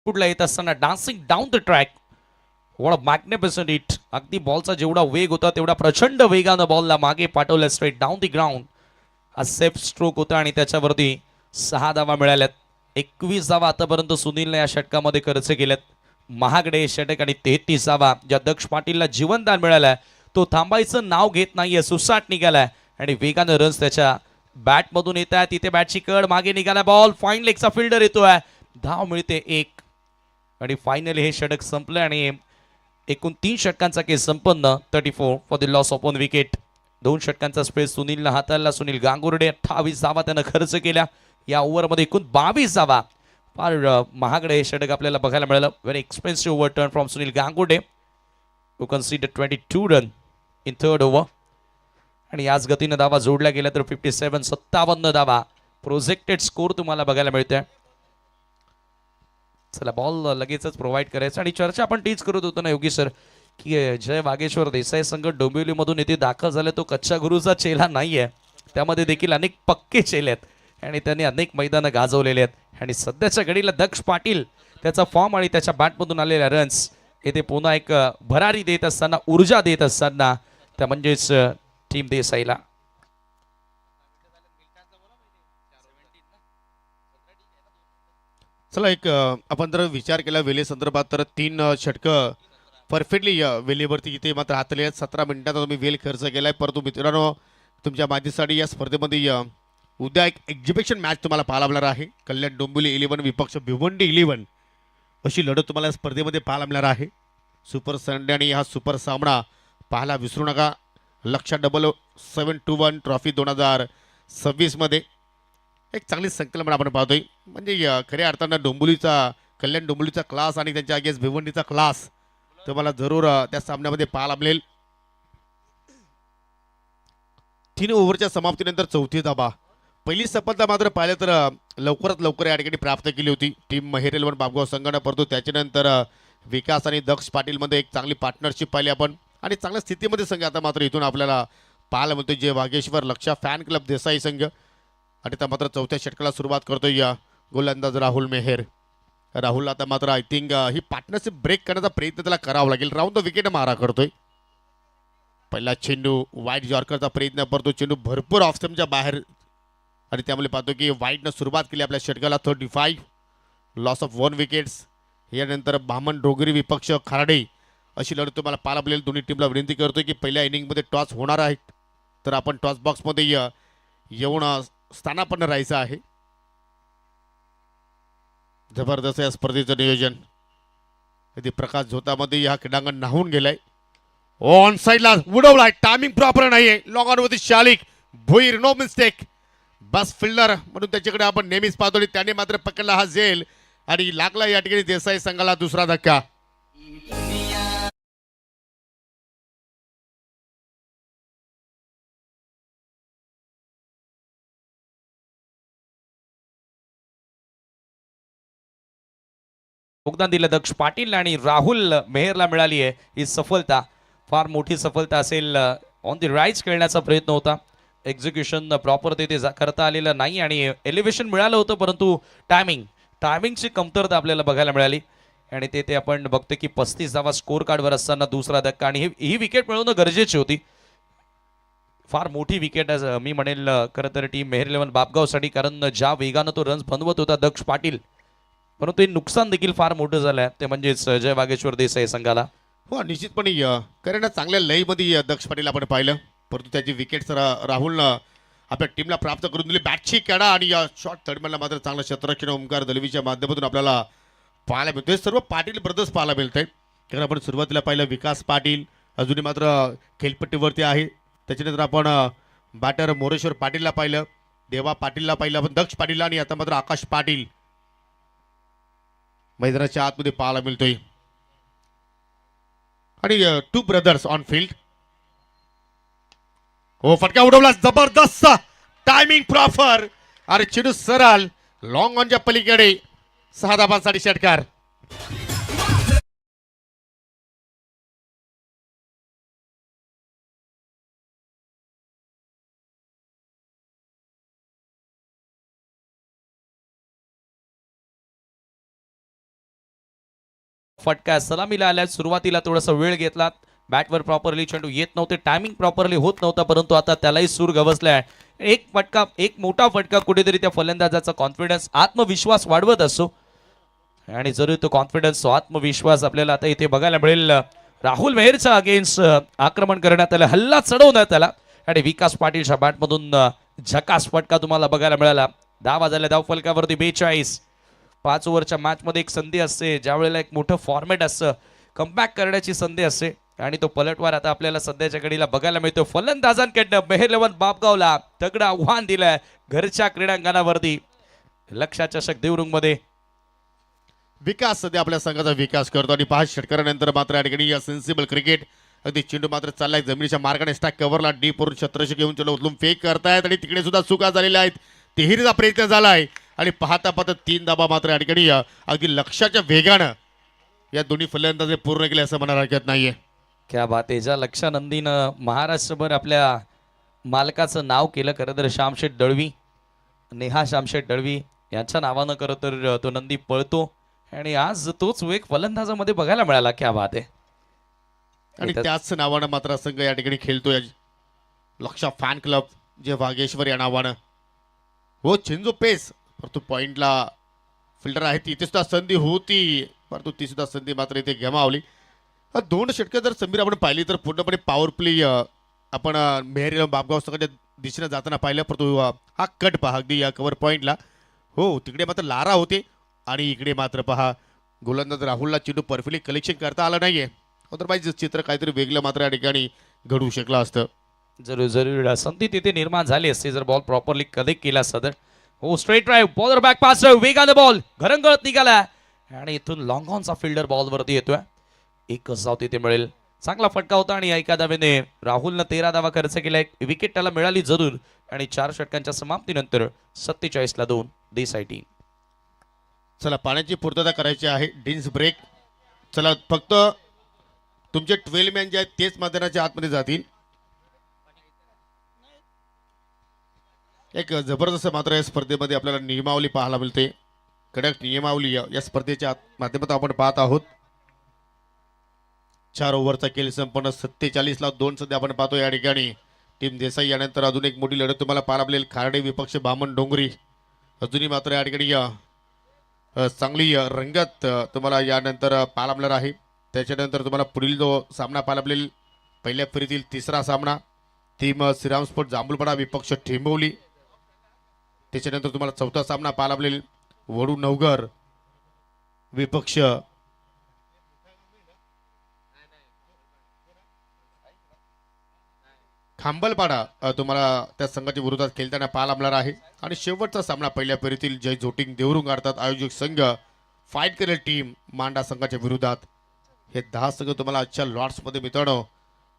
पुढला येत असताना dancing down the track. What a magnificent hit. अगदी बॉलचा जेवढा वेग होता तेवढा प्रचंड वेगानं बॉलला मागे पाठवलं स्ट्रेट डाऊन दी ग्राउंड. हा सेफ स्ट्रोक होता आणि त्याच्यावरती 6 धावा मिळाल्यात. 21 धावा आतापर्यंत सुनीलने या षटकामध्ये खर्च केल्यात. महागडे षटक आणि 33 धावा ज्या दक्ष पाटीलला जीवनदान मिळालाय तो थांबायचं नाव घेत नाहीये. सुसाट निघालाय आणि वेगानं रन्स त्याच्या बॅटमधून येत आहे. तिथे बॅटची कड मागे निघाला. बॉल फाईन लेगचा फिल्डर येतोय. धाव मिळते 1 आणि फायनली हे षटक संपलं आणि एकूण 3 षटकांचा केस संपन्न. 34 for the loss of 1 wicket. 2 षटकांचा स्पेस सुनीलनं हाताळला. सुनील गांगुर्डे 28 धावा त्यानं खर्च केल्या या ओव्हरमध्ये. एकूण 22 धावा. फार महागडे हे षटक आपल्याला बघायला मिळालं. Very expensive over turn from Sunil Gangurde who conceded 22 run in third over. आणि याच गतीनं धावा जोडल्या गेल्या तर 57 धावा प्रोजेक्टेड स्कोर तुम्हाला बघायला मिळतोय. चला बॉल लगेचच प्रोव्हाइड करायचं. आणि चर्चा आपण तीच करत होतो ना योगी सर, की जय वागेश्वर देसाई संघ डोंबिवलीमधून येथे दाखल झाले तो कच्च्या गुरुचा चेला नाही आहे. त्यामध्ये देखील अनेक पक्के चेले आहेत आणि त्यांनी अनेक मैदानं गाजवलेले आहेत. आणि सध्याच्या घडीला दक्ष पाटील त्याचा फॉर्म आणि त्याच्या बॅटमधून आलेल्या रन्स येथे पुन्हा एक भरारी देत असताना, ऊर्जा देत असताना, त्या म्हणजेच टीम देसाईला. चला एक आपण जर विचार केला वेले संदर्भात तर 3 षटकं परफेक्टली वेलेवरती इथे मात्र हातले आहेत. 17 मिनिटात तुम्ही वेल खर्च केलाय. परंतु मित्रांनो तुमच्या माहितीसाठी या स्पर्धेमध्ये उद्या एक एक्झिबिशन मॅच तुम्हाला पाहायला मिळणार आहे. कल्याण डोंबिवली 11 विपक्ष भिवंडी 11 अशी लढत तुम्हाला या स्पर्धेमध्ये पाहायला मिळणार आहे. सुपर संडे आणि हा सुपर सामना पाहायला विसरू नका. लक्ष 721 ट्रॉफी 2026 मध्ये एक चांगली संकल्पना आपण पाहतोय. म्हणजे खऱ्या अर्थानं डोंबिवलीचा, कल्याण डोंबिवलीचा क्लास आणि त्यांच्या अगेन्स्ट भिवंडीचा क्लास तुम्हाला जरूर त्या सामन्यामध्ये पाहायला मिळेल. 3 ओव्हरच्या समाप्तीनंतर 4थी धावा. पहिली सफलता मात्र पाहिलं तर लवकरात लवकर या ठिकाणी प्राप्त केली होती टीम महेर 11 बाबगाव संघानं. परंतु त्याच्यानंतर विकास आणि दक्ष पाटीलमध्ये एक चांगली पार्टनरशिप पाहिली आपण आणि चांगल्या स्थितीमध्ये संघ आता मात्र इथून आपल्याला पाहायला मिळतोय. जे वागेश्वर लक्षा फॅन क्लब देसाई संघ आणि आता मात्र 4थ्या षटकाला सुरुवात करतोय या गोलंदाज राहुल मेहेर. राहुल आता मात्र आय थिंक ही पार्टनरशिप ब्रेक करण्याचा प्रयत्न त्याला करावा लागेल. राऊंड द विकेट मारा करतोय. पहिला चेंडू वाईट यॉर्करचा प्रयत्न करतो. चेंडू भरपूर ऑफ स्टंपच्या बाहेर आणि त्यामुळे पाहतो की वाईटनं सुरुवात केली आपल्या षटकाला. 35 लॉस ऑफ 1 विकेट्स. यानंतर भामन डोगरी विपक्ष खारडे अशी लढत तुम्हाला पाहायला मिळेल. दोन्ही टीमला विनंती करतोय की पहिल्या इनिंगमध्ये टॉस होणार आहेत तर आपण टॉस बॉक्समध्ये येऊन स्थानापन्न राहायचं आहे. जबरदस्त या स्पर्धेचं नियोजन. इथे प्रकाश झोतामध्ये हा क्रीडांगण नाहून गेलाय. ऑन साईडला उडवलाय. टायमिंग प्रॉपर नाहीये. लॉंग ऑन वरती शालिक भुईर. No mistake. बस फिल्डर म्हणून त्याच्याकडे आपण नेहमीच पाहतो. त्याने मात्र पकडला हा झेल आणि लागला या ठिकाणी देसाई संघाला दुसरा धक्का. योगदान दिलं दक्ष पाटील आणि राहुल मेहरला मिळाली आहे ही सफलता. फार मोठी सफलता असेल. ऑन दी राईज खेळण्याचा प्रयत्न होता. एक्झिक्युशन प्रॉपर ते करता आलेलं नाही आणि एलिव्हेशन मिळालं होतं परंतु टायमिंगची कमतरता आपल्याला बघायला मिळाली. आणि ते आपण बघतो की 35 धावा स्कोर कार्डवर असताना दुसरा धक्का. आणि ही विकेट मिळवणं गरजेची होती. फार मोठी विकेट मी म्हणेल खरं तर टीम मेहर 11 बापगावसाठी. कारण ज्या वेगानं तो रन्स बनवत होता दक्ष पाटील, परंतु हे नुकसान देखील फार मोठं झालं आहे. ते म्हणजेच जय वागेश्वर देसाई संघाला. हो निश्चितपणे कारण चांगल्या लईमध्ये दक्ष पाटील आपण पाहिलं. परंतु त्याची विकेट राहुलनं आपल्या टीमला प्राप्त करून दिली. बॅटची कडा आणि शॉर्ट थर्डमॅनला मात्र चांगला क्षेत्ररक्षण ओंकार दलवीच्या माध्यमातून आपल्याला पाहायला मिळतोय. सर्व पाटील ब्रदर्स पाहायला मिळत आहेत. कारण आपण सुरुवातीला पाहिलं विकास पाटील अजूनही मात्र खेळपट्टीवरती आहे. त्याच्यानंतर आपण बॅटर मोरेश्वर पाटीलला पाहिलं, देवा पाटीलला पाहिलं, आपण दक्ष पाटीलला आणि आता मात्र आकाश पाटील मैदानाच्या आतमध्ये पाहायला मिळतोय. आणि 2 ब्रदर्स ऑन फील्ड. हो फटका उडवला जबरदस्त. टायमिंग प्रॉपर आणि चेंडू सरळ लॉंग ऑनच्या पलीकडे. 6 धावांसाठी षटकार. फटका सलामीला आल्या. सुरुवातीला थोडासा वेळ घेतला. बॅटवर प्रॉपरली चेंडू येत नव्हते. टायमिंग प्रॉपरली होत नव्हता. परंतु आता त्यालाही सूर गवसलाय. एक मोठा फटका कुठेतरी त्या फलंदाजाचा कॉन्फिडन्स, आत्मविश्वास वाढवत असतो. आणि जरूर तो कॉन्फिडन्स, आत्मविश्वास आपल्याला आता इथे बघायला मिळेल. राहुल मेहरच्या अगेन्स्ट आक्रमण करण्यात आलं, हल्ला चढवण्यात आला आणि विकास पाटीलच्या बॅटमधून झकास फटका तुम्हाला बघायला मिळाला. धावा झाल्या धाव फलकावरती 42. 5 ओव्हरच्या मॅचमध्ये एक संधी असते, ज्या वेळेला एक मोठं फॉर्मॅट असतं, कमबॅक करण्याची संधी असते आणि तो पलटवार आता आपल्याला सध्याच्या घडीला बघायला मिळतो. फलंदाजांकडनं मेहर 11 बापगावला तगडं आव्हान दिलंय घरच्या क्रीडांगणावरती. लक्ष्या चषक देवरुंगमध्ये विकास सध्या आपल्या संघाचा विकास करतो आणि 5 षटकारानंतर मात्र या ठिकाणी या सेन्सिबल क्रिकेट अगदी चेंडू मात्र चाललाय जमिनीच्या मार्गाने स्टॅक कव्हरला डीप वरून छत्रशी घेऊन चलो उचलून फेक करतायत आणि तिकडे सुद्धा चुका झालेल्या आहेत. तिहेरीचा प्रयत्न झालाय आणि पाहता पाहता 3 धाबा मात्र या ठिकाणी अगदी लक्षाच्या वेगानं या दोन्ही फलंदाजे पूर्ण केले असं म्हणायला हरकत नाहीये. क्या बात आहे. ज्या लक्षा नंदीनं महाराष्ट्रभर आपल्या मालकाचं नाव केलं. खरं तर श्यामशेठ दळवी, नेहा श्यामशेठ दळवी यांच्या नावानं खरं तर तो नंदी पळतो आणि आज तोच वेग फलंदाजामध्ये बघायला मिळाला. क्या बात आहे. आणि त्याच नावानं मात्र संघ या ठिकाणी खेळतोय. लक्षा फॅन क्लब जे वागेश्वर या नावानं. हो चिंजू पेस परंतु पॉइंटला फिल्डर आहे ती इथे सुद्धा संधी होती परंतु ती सुद्धा संधी मात्र इथे गमावली. 2 षटकं जर समीर आपण पाहिली तर पूर्णपणे पॉवर प्ले आपण मेहर बापगाव संघाच्या दिशेने जाताना पाहिलं परंतु हा कट पहा अगदी या कव्हर पॉइंटला. हो तिकडे मात्र लारा होते आणि इकडे मात्र पहा गोलंदाज राहुलला चेंडू परफेक्टली कलेक्शन करता आलं नाहीये. अदरवाईज चित्र काहीतरी वेगळं मात्र या ठिकाणी घडू शकलं असतं. जरूर जरूर संधी तिथे निर्माण झाली असते जर बॉल प्रॉपरली कलेक्ट केला असता तर. हो straight drive bowler back pass वेगाने बॉल घरंगळत निघाला आणि इथून लॉंग ऑनचा फिल्डर बॉलवरती येतोय. एकच धाव तिथे मिळेल. चांगला फटका होता आणि एका धावेने राहुलनं 13 धावा खर्च केलाय. विकेट त्याला मिळाली जरूर आणि 4 षटकांच्या समाप्तीनंतर 47ला 2 देसाई टीम. चला पाण्याची पूर्तता करायची आहे. डिन्स ब्रेक. चला फक्त तुमचे 12 मॅन जे आहेत तेच मैदानाच्या आतमध्ये जातील. एक जबरदस्त मात्र या स्पर्धेमध्ये आपल्याला नियमावली पाहायला मिळते. कडक नियमावली या स्पर्धेच्या माध्यमातून आपण पाहत आहोत. 4 ओव्हरचा खेळ संपन्न 47ला 2 सध्या आपण पाहतो या ठिकाणी. टीम देसाई यानंतर अजून एक मोठी लढत तुम्हाला पाहायला मिळेल. खारडे विपक्ष बामण डोंगरी अजूनही मात्र या ठिकाणी चांगली रंगत तुम्हाला यानंतर पाहायला मिळणार आहे. त्याच्यानंतर तुम्हाला पुढील जो सामना पाहायला मिळेल पहिल्या फेरीतील 3रा सामना टीम श्रीराम स्पोर्ट जांभूळपाडा विपक्ष ठेंबवली. त्याच्यानंतर तुम्हाला 4था सामना पाहायला मिळेल वडू नवघर विपक्ष खांबलपाडा तुम्हाला त्या संघाच्या विरोधात खेळताना पाहायला मिळणार आहे. आणि शेवटचा सामना पहिल्या फेरीतील जय जोटिंग देवरुंग अर्थात आयोजक संघ फाईट करेल टीम मांडा संघाच्या विरोधात. हे 10 संघ तुम्हाला आजच्या लॉर्ड्समध्ये मित्रांनो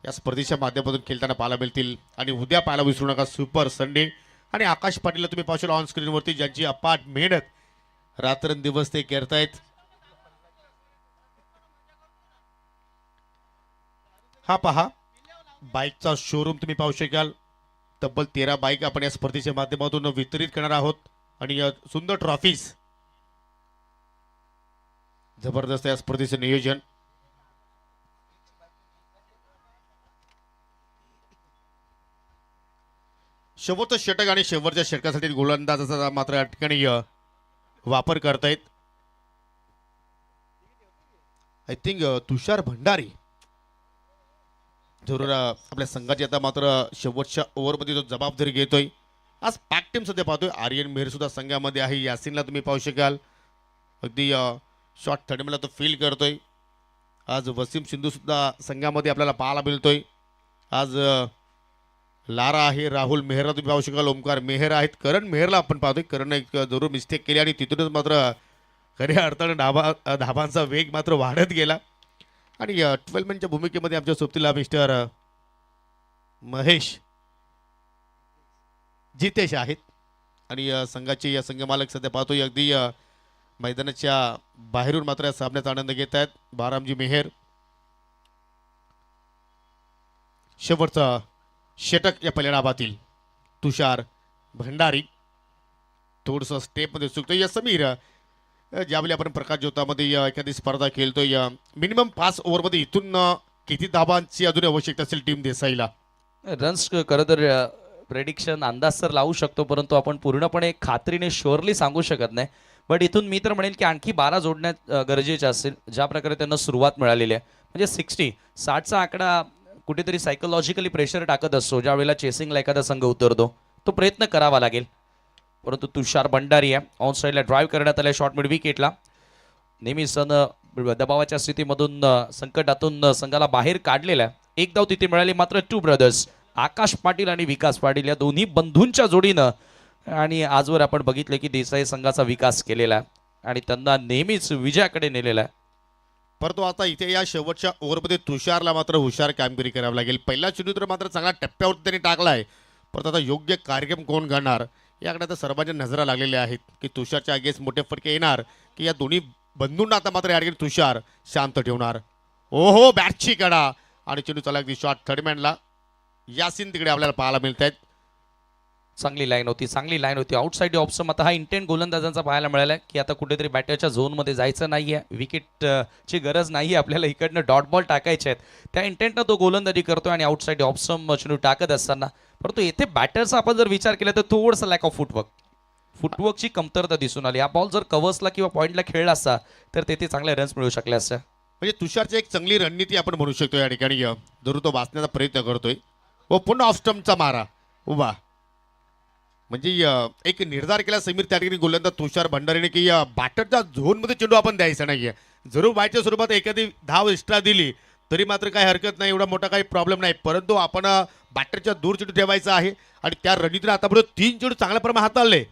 या स्पर्धेच्या माध्यमातून खेळताना पाहायला मिळतील. आणि उद्या पाहायला विसरू नका सुपर संडे. आणि आकाश पाटीलला तुम्ही पाहशाल ऑन स्क्रीनवरती ज्यांची अपाट मेहनत रात्रंदिवस ते करतायत. हा पहा बाईकचा शोरूम तुम्ही पाहू शकाल. तब्बल 13 बाईक आपण या स्पर्धेच्या माध्यमातून वितरित करणार आहोत आणि सुंदर ट्रॉफीज. जबरदस्त या स्पर्धेचं नियोजन. शेवटचं षटक आणि शेवटच्या षटकासाठी गोलंदाजाचा मात्र या ठिकाणी वापर करतायत. आय थिंक तुषार भंडारी जरूर आपल्या संघाची आता मात्र शेवटच्या ओव्हरमध्ये तो जबाबदारी घेतोय. आज पॅक टीम सध्या पाहतोय. आर्यन मेहर सुद्धा संघामध्ये आहे. यासिनला तुम्ही पाहू शकाल अगदी शॉर्ट थर्डमेला तो फील करतोय. आज वसीम सिंधू सुद्धा संघामध्ये आपल्याला पाहायला मिळतोय. आज लारा आहे. राहुल मेहरला तुम्ही पाहू शकाल. ओमकार मेहर आहेत. करण मेहरला आपण पाहतोय. करण एक जरूर मिस्टेक केली आणि तिथूनच मात्र खऱ्या अर्थानं धाबांचा वेग मात्र वाढत गेला. आणि 12 मॅनच्या भूमिकेमध्ये आमच्या सोबतीला मिस्टर महेश जितेश आहेत. आणि संघाचे या संघमालक सध्या पाहतोय अगदी मैदानाच्या बाहेरून मात्र या सामन्याचा आनंद घेत आहेत. बारामजी मेहर. शेवटचा षटक या पहिल्या डावातील तुषार भंडारी थोडंसं स्टेपमध्ये चुकतोय. या समीर ज्यावेळी आपण प्रकाश ज्योतामध्ये एखादी स्पर्धा खेळतोय मिनिमम 5 ओव्हरमध्ये इथून किती धाबांची अजून आवश्यकता असेल टीम देसाईला? रन्स खरं तर प्रेडिक्शन अंदाज तर लावू शकतो परंतु आपण पूर्णपणे खात्रीने शुअरली सांगू शकत नाही. बट इथून मी तर म्हणेल की आणखी 12 जोडण्यात गरजेचे असेल. ज्या प्रकारे त्यांना सुरुवात मिळालेली आहे म्हणजे 60चा आकडा कुठेतरी सायकोलॉजिकली प्रेशर टाकत असतो. ज्या वेळेला चेसिंगला एखादा संघ उतरतो तो प्रयत्न करावा लागेल. परंतु तुषार भंडारी आहे ऑन साईडला ड्राईव्ह करण्यात आल्या शॉर्ट मिड विकेटला. नेहमी सन दबावाच्या स्थितीमधून संकटातून संघाला बाहेर काढलेला आहे. एक धाव तिथे मिळाली, मात्र टू ब्रदर्स आकाश पाटील आणि विकास पाटील या दोन्ही बंधूंच्या जोडीनं आणि आजवर आपण बघितले की देसाई संघाचा विकास केलेला आहे आणि त्यांना नेहमीच विजयाकडे नेलेला आहे. परंतु आता इथे या शेवटच्या ओव्हरमध्ये तुषारला मात्र हुशार कामगिरी करावी लागेल. पहिला चेंडू तर मात्र चांगला टप्प्यावरती त्यांनी टाकलाय, परंतु आता योग्य कार्यक्रम कोण करणार याकडे आता सर्वांच्या नजरा लागलेल्या आहेत की तुषारच्या अगेन्स्ट मोठे फटके येणार की या दोन्ही बंधूंना आता मात्र या ठिकाणी तुषार शांत ठेवणार. ओहो, बॅटची कडा आणि चेंडू चालला अगदी शॉर्ट थर्डमॅनला. यासिन तिकडे आपल्याला पाहायला मिळत आहेत. चांगली लाईन होती आउटसाइड ऑप्शन. आता हा इंटेंट गोलंदाजांचा पाहायला मिळाला की आता कुठेतरी बॅटरच्या झोनमध्ये जायचं नाहीये, विकेट ची गरज नाहीये आपल्याला, इकडनं डॉट बॉल टाकायचे आहेत. त्या इंटेंटनं तो गोलंदाजी करतोय आणि आउटसाइड ऑप्शन चेंडू टाकत असताना, परंतु येथे बॅटरचा आपण जर विचार केला तर थोडंसं लॅक ऑफ फुटवर्कची कमतरता दिसून आली. हा बॉल जर कव्हर्सला किंवा पॉईंटला खेळला असता तर तेथे चांगले रन्स मिळू शकले असते. म्हणजे तुषारची एक चांगली रणनीती आपण म्हणू शकतो या ठिकाणी. जरूर तो वाचण्याचा प्रयत्न करतोय व पुन्हा ऑफ स्टंपचा मारा उभा. म्हणजे एक निर्धार केला समीर त्या ठिकाणी गोलंदाज तुषार भंडारीने की बॅटरच्या झोनमध्ये चेंडू आपण द्यायचा नाहीये. जरूर बायच्या स्वरूपात एखादी धाव एक्स्ट्रा दिली तरी मात्र काही हरकत नाही, एवढा मोठा काही प्रॉब्लेम नाही, परंतु आपण बॅटरच्या दूर चेंडू ठेवायचा आहे आणि त्या रणनीतीने आतापर्यंत 3 चेंडू चांगल्या प्रमाणात हाताळले.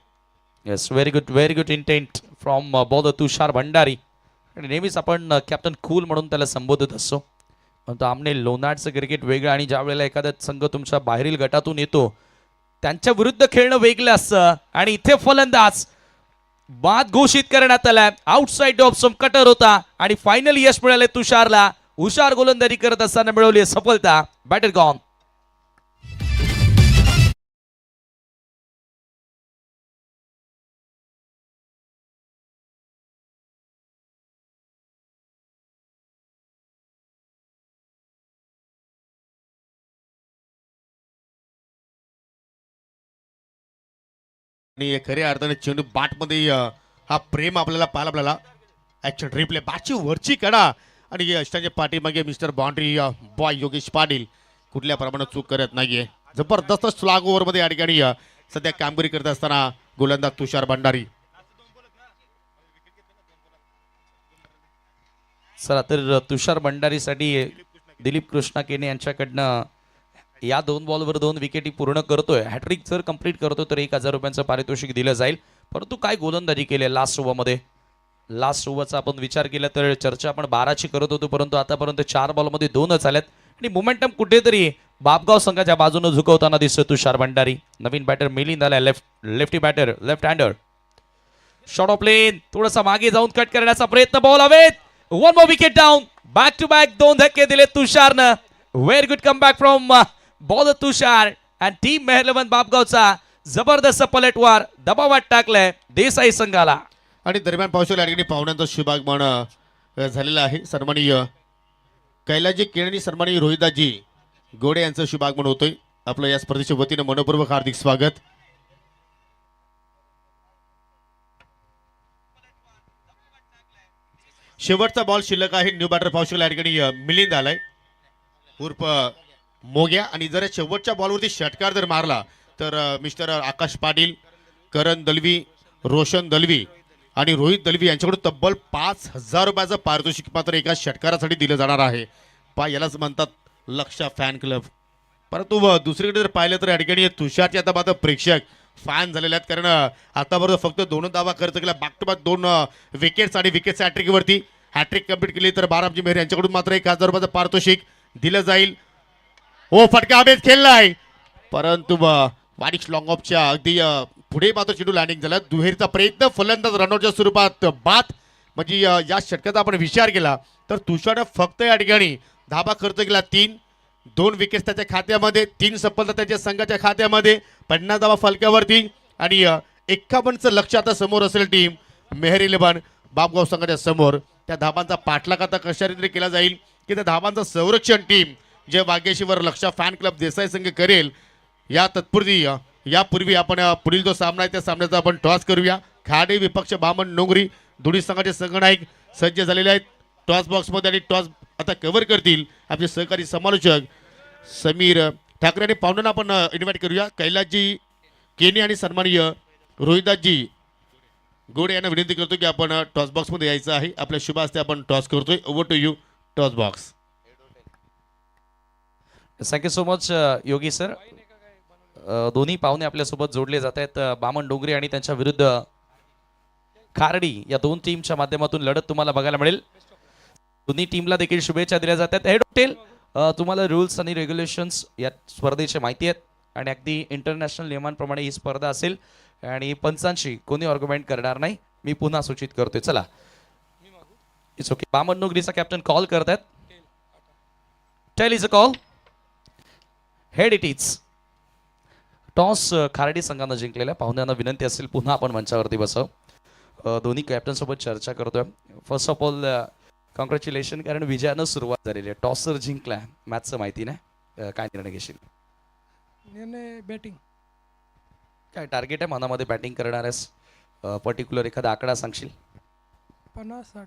Yes, very good intent from bowler Tushar Bhandari. आणि नेहमीच आपण कॅप्टन कूल म्हणून त्याला संबोधत असतो. परंतु आमने लोणारचं क्रिकेट वेगळं आणि ज्या वेळेला एखादा संघ तुमच्या बाहेरील गटातून येतो त्यांच्या विरुद्ध खेळणं वेगळं असतं आणि इथे फलंदाज बाद घोषित करण्यात आलाय. आउटसाइड ऑफ सम कटर होता आणि फायनल यश मिळाले तुषारला. हुशार गोलंदाजी करत असताना मिळवली सफलता. Batter gone. आणि खऱ्या अर्थाने चेंडू बाटमध्ये हा प्रेम आपल्याला ऍक्शन रिप्ले बाटची वरची कडा आणि अष्टांच्या पाठीमागे mister boundary boy Yogesh Patil कुठल्या प्रमाणात चूक करत नाहीये. जबरदस्त स्लॉग ओव्हरमध्ये या ठिकाणी सध्या कामगिरी करत असताना गोलंदाज तुषार भंडारी. चला तर तुषार भंडारीसाठी दिलीप कृष्णा केने यांच्याकडनं या 2 बॉलवर 2 विकेटी पूर्ण करतोय. हॅट्रिक जर कंप्लीट करतो तर 1,000 रुपयांचं पारितोषिक दिलं जाईल. परंतु काय गोलंदाजी केली लास्ट ओव्हरमध्ये. लास्ट ओव्हरचा आपण विचार केला तर चर्चा आपण 12ची करत होतो, परंतु आतापर्यंत 4 बॉलमध्ये 2च आल्यात आणि मोमेंटम कुठेतरी बापगाव संघाच्या बाजूने झुकवताना दिसतोय तुषार भंडारी. नवीन बॅटर मिलिंद आलाय, lefty batter, left hander. Short of lane, थोडासा मागे जाऊन कट करण्याचा प्रयत्न, बॉल हवेत. 1 more wicket down. Back to back 2 धक्के दिले तुषारनं. Very good comeback from bowler Tushar and team Mehar eleven बापगावचा जबरदस्त पलटवार दबावात टाकलाय देसाई संघाला. आणि दरम्यान पावसाळ्या या ठिकाणी पाहुण्यांचा शुभागमन झालेला आहे. सन्माननीय कैलाजी केळणी, सन्माननीय रोहिदाजी गोडे यांचं शुभागमन होतोय. आपलं या स्पर्धेच्या वतीनं मनपूर्वक हार्दिक स्वागत. शेवटचा बॉल शिल्लक आहे. न्यू बॅटर पावसाळ्या या ठिकाणी मिलिंद आलाय उर्फ मोग्या आणि जर शेवटच्या बॉलवरती षटकार जर मारला तर मिस्टर आकाश पाटील, करण दलवी, रोशन दलवी आणि रोहित दलवी यांच्याकडून तब्बल 5,000 रुपयाचं पारितोषिक मात्र एका षटकारासाठी दिलं जाणार आहे. यालाच म्हणतात लक्षा फॅन क्लब. परंतु दुसरीकडे जर पाहिलं तर या ठिकाणी तुषारचे आता मात्र प्रेक्षक फॅन झालेले आहेत, कारण आतापर्यंत फक्त 2 धावा खर्च केला, बॅक टू बॅक 2 विकेट्स आणि विकेट्स हॅट्रिकवरती. हॅट्रिक कंप्लीट केली तर बारामजी मेहर यांच्याकडून मात्र 1,000 रुपयाचं पारितोषिक दिलं जाईल. ओ फटका हवेत खेळलाय, परंतु वाडिक्स लॉंग ऑफच्या अगदी पुढे मात्र चेंडू लँडिंग झाला. दुहेरीचा प्रयत्न, फलंदाज रनआउटच्या स्वरूपात बाद. म्हणजे या षटकाचा आपण विचार केला तर तुषारने फक्त या ठिकाणी धाबा खर्च केला 3, 2 विकेट्स त्याच्या खात्यामध्ये, 3 सफलता त्याच्या संघाच्या खात्यामध्ये, 50 धावा फलकावरती आणि 51चं लक्ष आता समोर असेल टीम मेहर इलेव्हन बापगाव संघाच्या समोर. त्या धाबांचा पाठलाग आता कशा रीतीने केला जाईल की त्या धाबांचं संरक्षण टीम जे वागेशीवर लक्षा फॅन क्लब देसाई संघ करेल. यापूर्वी आपण पुढील जो सामना आहे त्या सामन्याचा आपण टॉस करूया. खाडे विपक्ष बामण नोंगरी दोन्ही संघाचे संघनायक सज्ज झालेले आहेत टॉस बॉक्समध्ये आणि टॉस आता कव्हर करतील आपले सहकारी समालोचक समीर ठाकरे. आणि पाहुण्यांना आपण इन्व्हाइट करूया कैलासजी केने आणि सन्माननीय रोहिदासजी गोड यांना विनंती करतो की आपण टॉस बॉक्समध्ये यायचं आहे. आपल्या शुभ हस्ते आपण टॉस करतोय. Over to you toss box. Thank you so much Yogi sir. दोन्ही पाहुणे आपल्यासोबत जोडले जात आहेत. बामण डोंगरे आणि त्यांच्या विरुद्ध खारडी या दोन टीमच्या माध्यमातून लढत तुम्हाला बघायला मिळेल. दोन्ही टीमला देखील शुभेच्छा दिल्या जातात. हेड हॉटेल तुम्हाला रूल्स आणि रेग्युलेशन्स या स्पर्धेची माहिती आहेत आणि अगदी इंटरनॅशनल नियमांप्रमाणे ही स्पर्धा असेल आणि पंचांशी कोणी आर्ग्युमेंट करणार नाही. मी पुन्हा सूचित करतोय. चला इट्स ओके. बामण डोंगरीचा कॅप्टन कॉल करतात. Tail is a call. Head it is. Toss Kharadi संघानं जिंकलेल्या पाहुण्यांना विनंती असेल पुन्हा आपण मंचावरती बसव. दोन्ही कॅप्टनसोबत चर्चा करतोय. फर्स्ट ऑफ ऑल कॉंग्रॅच्युलेशन, कारण विजयानं सुरुवात झालेली आहे. टॉसर जिंकला, मॅचचं माहिती नाही. काय निर्णय घेशील? निर्णय बॅटिंग. काय टार्गेट आहे मनामध्ये बॅटिंग करणार आहेस? पर्टिक्युलर एखादा आकडा सांगशील? 50-60.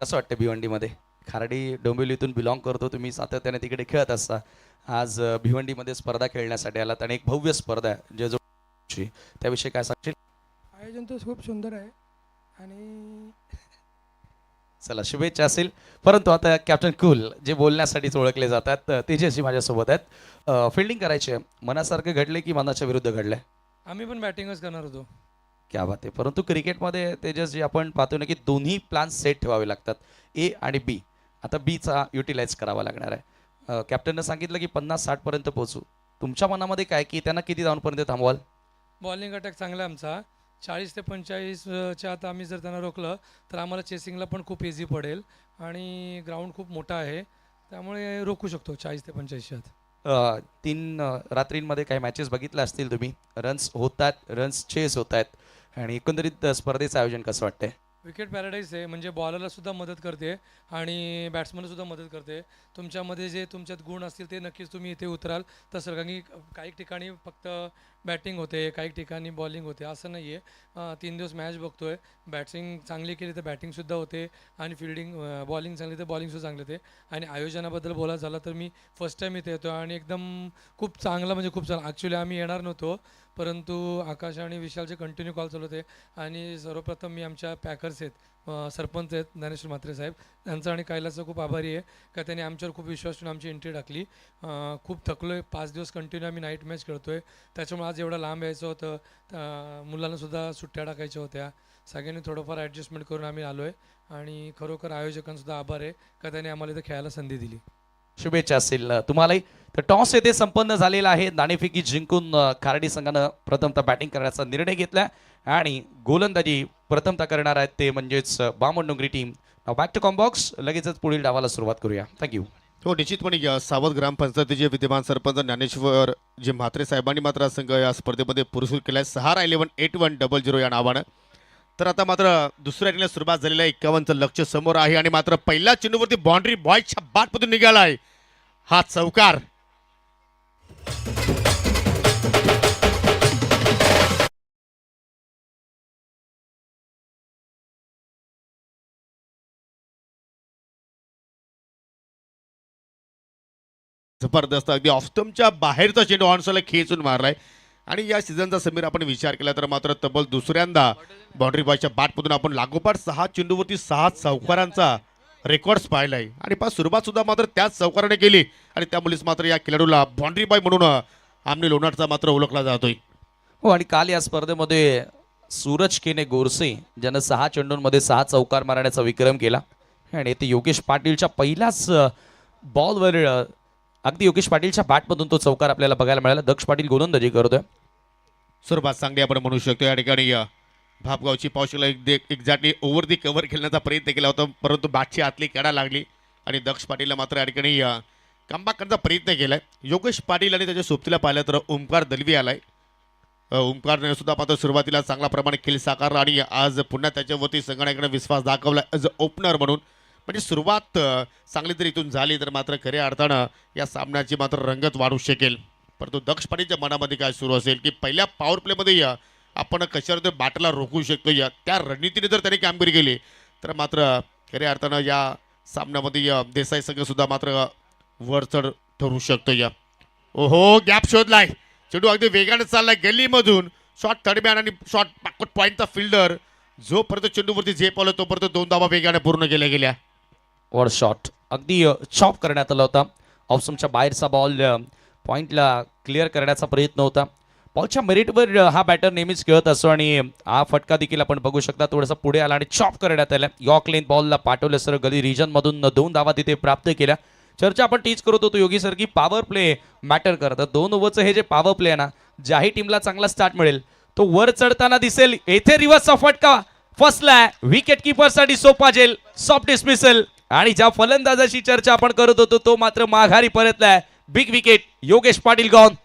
कसं वाटतं भिवंडीमध्ये? खारडी डोंबिवलीतून बिलॉंग करतो, तुम्ही सातत्याने तिकडे खेळत असता. आज भिवंडीमध्ये स्पर्धा खेळण्यासाठी आलात आणि एक भव्य स्पर्धा आहे जेजुरीची, त्याविषयी काय सांगशील? आयोजन तर खूप सुंदर आहे आणि चला शुभेच्छा असेल. परंतु आता कॅप्टन कूल जे बोलण्यासाठीच ओळखले जातात तेजस्वी माझ्यासोबत आहेत. फिल्डिंग करायची आहे. मनासारखं घडले की मनाच्या विरुद्ध घडलंय? आम्ही पण बॅटिंगच करणार होतो. क्या बात आहे. परंतु क्रिकेटमध्ये तेजस्वी आपण पाहतो ना की दोन्ही प्लॅन सेट ठेवावे लागतात, ए आणि बी. आता बीचा युटिलाइज करावा लागणार आहे. कॅप्टननं सांगितलं की 50-60 पर्यंत पोहोचू. तुमच्या मनामध्ये काय की त्यांना किती जाऊनपर्यंत थांबवाल? बॉलिंग अटॅक चांगला आहे आमचा. 40 ते 45च्या आत आम्ही जर त्यांना रोखलं तर आम्हाला चेसिंगला पण खूप इझी पडेल आणि ग्राउंड खूप मोठा आहे, त्यामुळे रोखू शकतो 40 ते 45च्या आत. 3 रात्रींमध्ये काही मॅचेस बघितल्या असतील तुम्ही. रन्स होत आहेत, रन्स चेस होत आहेत आणि एकंदरीत स्पर्धेचं आयोजन कसं वाटतंय? विकेट पॅराडाईज आहे, म्हणजे बॉलरला सुद्धा मदत करते आणि बॅट्समनला सुद्धा मदत करते. तुमच्यामध्ये जे तुमच्यात गुण असतील ते नक्कीच तुम्ही इथे उतराल तसं, कारण की काही ठिकाणी फक्त बॅटिंग होते, काही ठिकाणी बॉलिंग होते, असं नाही आहे. 3 दिवस मॅच बघतो आहे. बॅटिंग चांगली केली तर बॅटिंगसुद्धा होते आणि फिल्डिंग बॉलिंग चांगली तर बॉलिंगसुद्धा चांगली होते. आणि आयोजनाबद्दल बोलायचं झालं तर मी फर्स्ट टाईम इथे येतो आणि एकदम खूप चांगला, म्हणजे खूप चांगला. ॲक्च्युली आम्ही येणार नव्हतो, परंतु आकाश आणि विशालचे कंटिन्यू कॉल चालू होते आणि सर्वप्रथम मी आमच्या पॅकर्स आहेत, सरपंच आहेत ज्ञानेश्वर म्हात्रे साहेब, त्यांचा आणि कैलासचा खूप आभारी आहे का त्यांनी आमच्यावर खूप विश्वास ठेवून आमची एंट्री टाकली. खूप थकलो आहे. 5 दिवस कंटिन्यू आम्ही नाईट मॅच खेळतो आहे, त्याच्यामुळे आज एवढं लांब यायचं होतं. मुलांनासुद्धा सुट्ट्या टाकायच्या होत्या. सगळ्यांनी थोडंफार ॲडजस्टमेंट करून आम्ही आलो आहे आणि खरोखर आयोजकांसुद्धा आभार आहे का त्यांनी आम्हाला इथं खेळायला संधी दिली. शुभेच्छा असतील तुम्हालाही. तर टॉस येथे संपन्न झालेला आहे. नाणेफेकी जिंकून खारडी संघानं प्रथमतः बॅटिंग करण्याचा निर्णय घेतला आणि गोलंदाजी प्रथमतः करणार आहेत ते म्हणजेच बामण डोंगरी टीम. Back to combox. लगेचच पुढील डावाला सुरुवात करूया. थँक्यू. हो, निश्चितपणे सावध ग्रामपंचायतीचे विद्यमान सरपंच ज्ञानेश्वर जे म्हात्रे साहेबांनी मात्र संघ या स्पर्धेमध्ये पुरस्कृत केला आहे 6-11-8100 या नावानं. तर आता मात्र दुसऱ्या इनिंगला सुरुवात झालेली आहे. 51चं लक्ष समोर आहे आणि मात्र पहिल्या चेंडूवरती बाउंड्री बॉयच्या बाटमधून निघाला आहे हा चौकार. जबरदस्त, अगदी ऑफस्टमच्या बाहेरचा चेंडू ऑनसला खेचून मारलाय आणि या सीझनचा समीर आपण विचार केला तर मात्र तब्बल दुसऱ्यांदा बाउंड्री बॉयच्या बॅटमधून आपण लागोपाठ 6 चेंडूवरती 6 चौकारांचा रेकॉर्ड्स पाहिलाय आणि सुरुवात सुद्धा मात्र त्याच चौकाराने केली आणि त्यामुळेच मात्र या खेळाडूला बाउंड्री बॉय म्हणून आमने लोणारचा मात्र ओळखला जातोय. हो, आणि काल या स्पर्धेमध्ये सूरज केने गोरसे ज्यानं 6 चेंडूंमध्ये 6 चौकार मारण्याचा विक्रम केला आणि इथे योगेश पाटीलच्या पहिल्याच बॉलवर अगदी योगेश पाटीलच्या बॅटमधून तो चौकार आपल्याला बघायला मिळाला. दक्ष पाटील गोलंदाजी करतोय. सुरुवात चांगली आपण म्हणू शकतो. या ठिकाणी भापगावची पावशीला एक्झॅक्टली ओव्हर दी कव्हर खेळण्याचा प्रयत्न केला होता, परंतु बॅटची आतली कडा लागली आणि दक्ष पाटीलला मात्र या ठिकाणी कमबॅक करण्याचा प्रयत्न केलाय. योगेश पाटील आणि त्याच्या सोबतीला पाहिलं तर ओमकार दलवी आलाय. ओमकारने सुद्धा मात्र सुरुवातीला चांगल्या प्रमाणे खेळ साकारला आणि आज पुन्हा त्याच्यावरती संघटनेकडे विश्वास दाखवला ॲज अ ओपनर म्हणून. म्हणजे सुरुवात चांगली जर इथून झाली तर मात्र खऱ्या अर्थानं या सामन्याची मात्र रंगत वाढू शकेल. परंतु दक्ष पाटीलच्या मनामध्ये काय सुरू असेल की पहिल्या पॉवर प्लेमध्ये आपण कशावर बॅटला रोखू शकतो त्या रणनीतीने जर त्यांनी कामगिरी केली तर मात्र खऱ्या अर्थानं या सामन्यामध्ये देसाई संघसुद्धा मात्र वरचढ ठरू शकतो. ओहो, गॅप शोधलाय. चेंडू अगदी वेगाने चाललाय गल्लीमधून शॉट थर्ड मॅन आणि शॉट बॅकवर्ड पॉईंटचा फिल्डर जोपर्यंत चेंडूवरती झेप आलं तोपर्यंत 2 धावा वेगाने पूर्ण केल्या गेल्या. वर शॉट अगदी चॉप करण्यात आला होता. ऑफस्टंपच्या बाहेरचा बॉल पॉइंटला क्लिअर करण्याचा प्रयत्न होता. बॉलच्या मेरिटवर हा बॅटर नेहमीच खेळत असतो आणि हा फटका देखील आपण बघू शकता. थोडासा पुढे आला आणि चॉप करण्यात आला. यॉर्क लेन बॉलला पाठवलं सर गली रिजन मधून 2 धावा तिथे प्राप्त केल्या. चर्चा आपण तीच करत होतो योगी सर की पॉवर प्ले मॅटर करतं. 2 ओव्हरचं हे जे पॉवर प्ले आहे ना, ज्याही टीमला चांगला स्टार्ट मिळेल तो वर चढताना दिसेल. येथे रिव्हर्सचा फटका फसलाय. विकेट किपरसाठी सोपा जेल सॉफ्ट डिसमिसल आणि ज्या फलंदाजाची चर्चा आपण करत होतो तो मात्र माघारी परतलाय. Big wicket Yogesh Patil gone.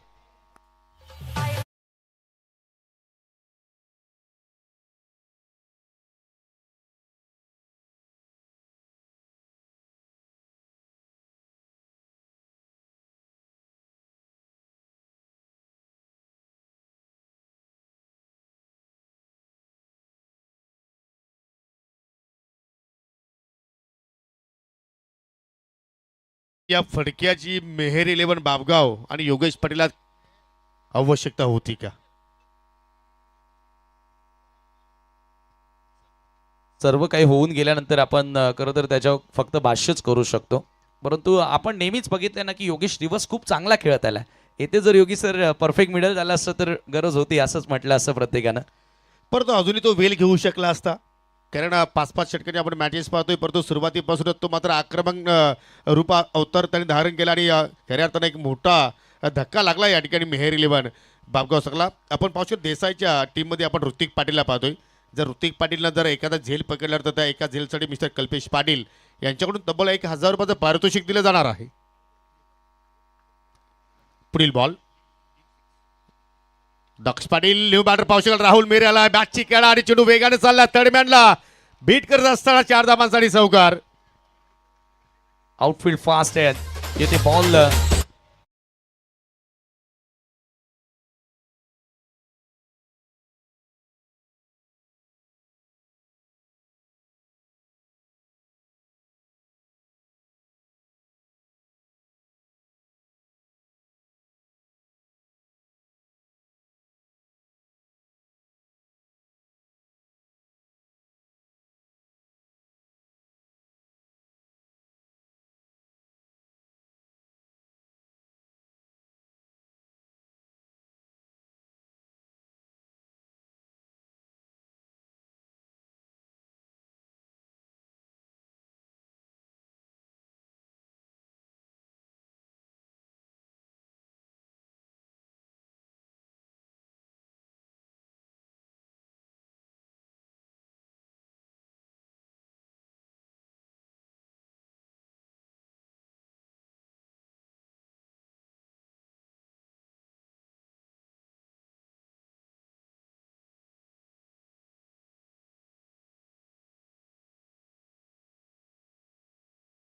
या फडक्याची मेहेर 11 बाबगाव आणि योगेश पाटील आवश्यकता होती का? सर्व काही होऊन गेल्यानंतर आपण खरं तर त्याच्यावर फक्त भाष्यच करू शकतो. परंतु आपण नेहमीच बघितलं ना की योगेश दिवस खूप चांगला खेळत आला. येथे जर योगी सर परफेक्ट मिडल झाला असतं तर गरज होती असंच म्हटलं असं प्रत्येकानं. परंतु अजूनही तो वेल घेऊ शकला असता. कारण 5-5 षटकांनी आपण मॅचेस पाहतोय परंतु सुरुवातीपासूनच तो मात्र आक्रमक रूपा अवतार त्याने धारण केला आणि खऱ्या अर्थानं एक मोठा धक्का लागला या ठिकाणी मेहेर 11 बाबगाव सकला. आपण पाहू शकतो देसाईच्या टीममध्ये आपण ऋतिक पाटीलला पाहतोय. जर ऋतिक पाटीलनं जर एखादा झेल पकडला तर त्या एका झेलसाठी मिस्टर कल्पेश पाटील यांच्याकडून तब्बल 1000 रुपयाचं पारितोषिक दिलं जाणार आहे. पुढील बॉल दक्ष पाटील न्यू बॅटर पाहू शकाल. राहुल मेरे आला बॅटची केळा आणि चेंडू वेगाने चालला. थर्डमॅनला बीट करत असताना 4 धावांसाठी चौकार. आउटफील्ड फास्ट आहे. येथे बॉल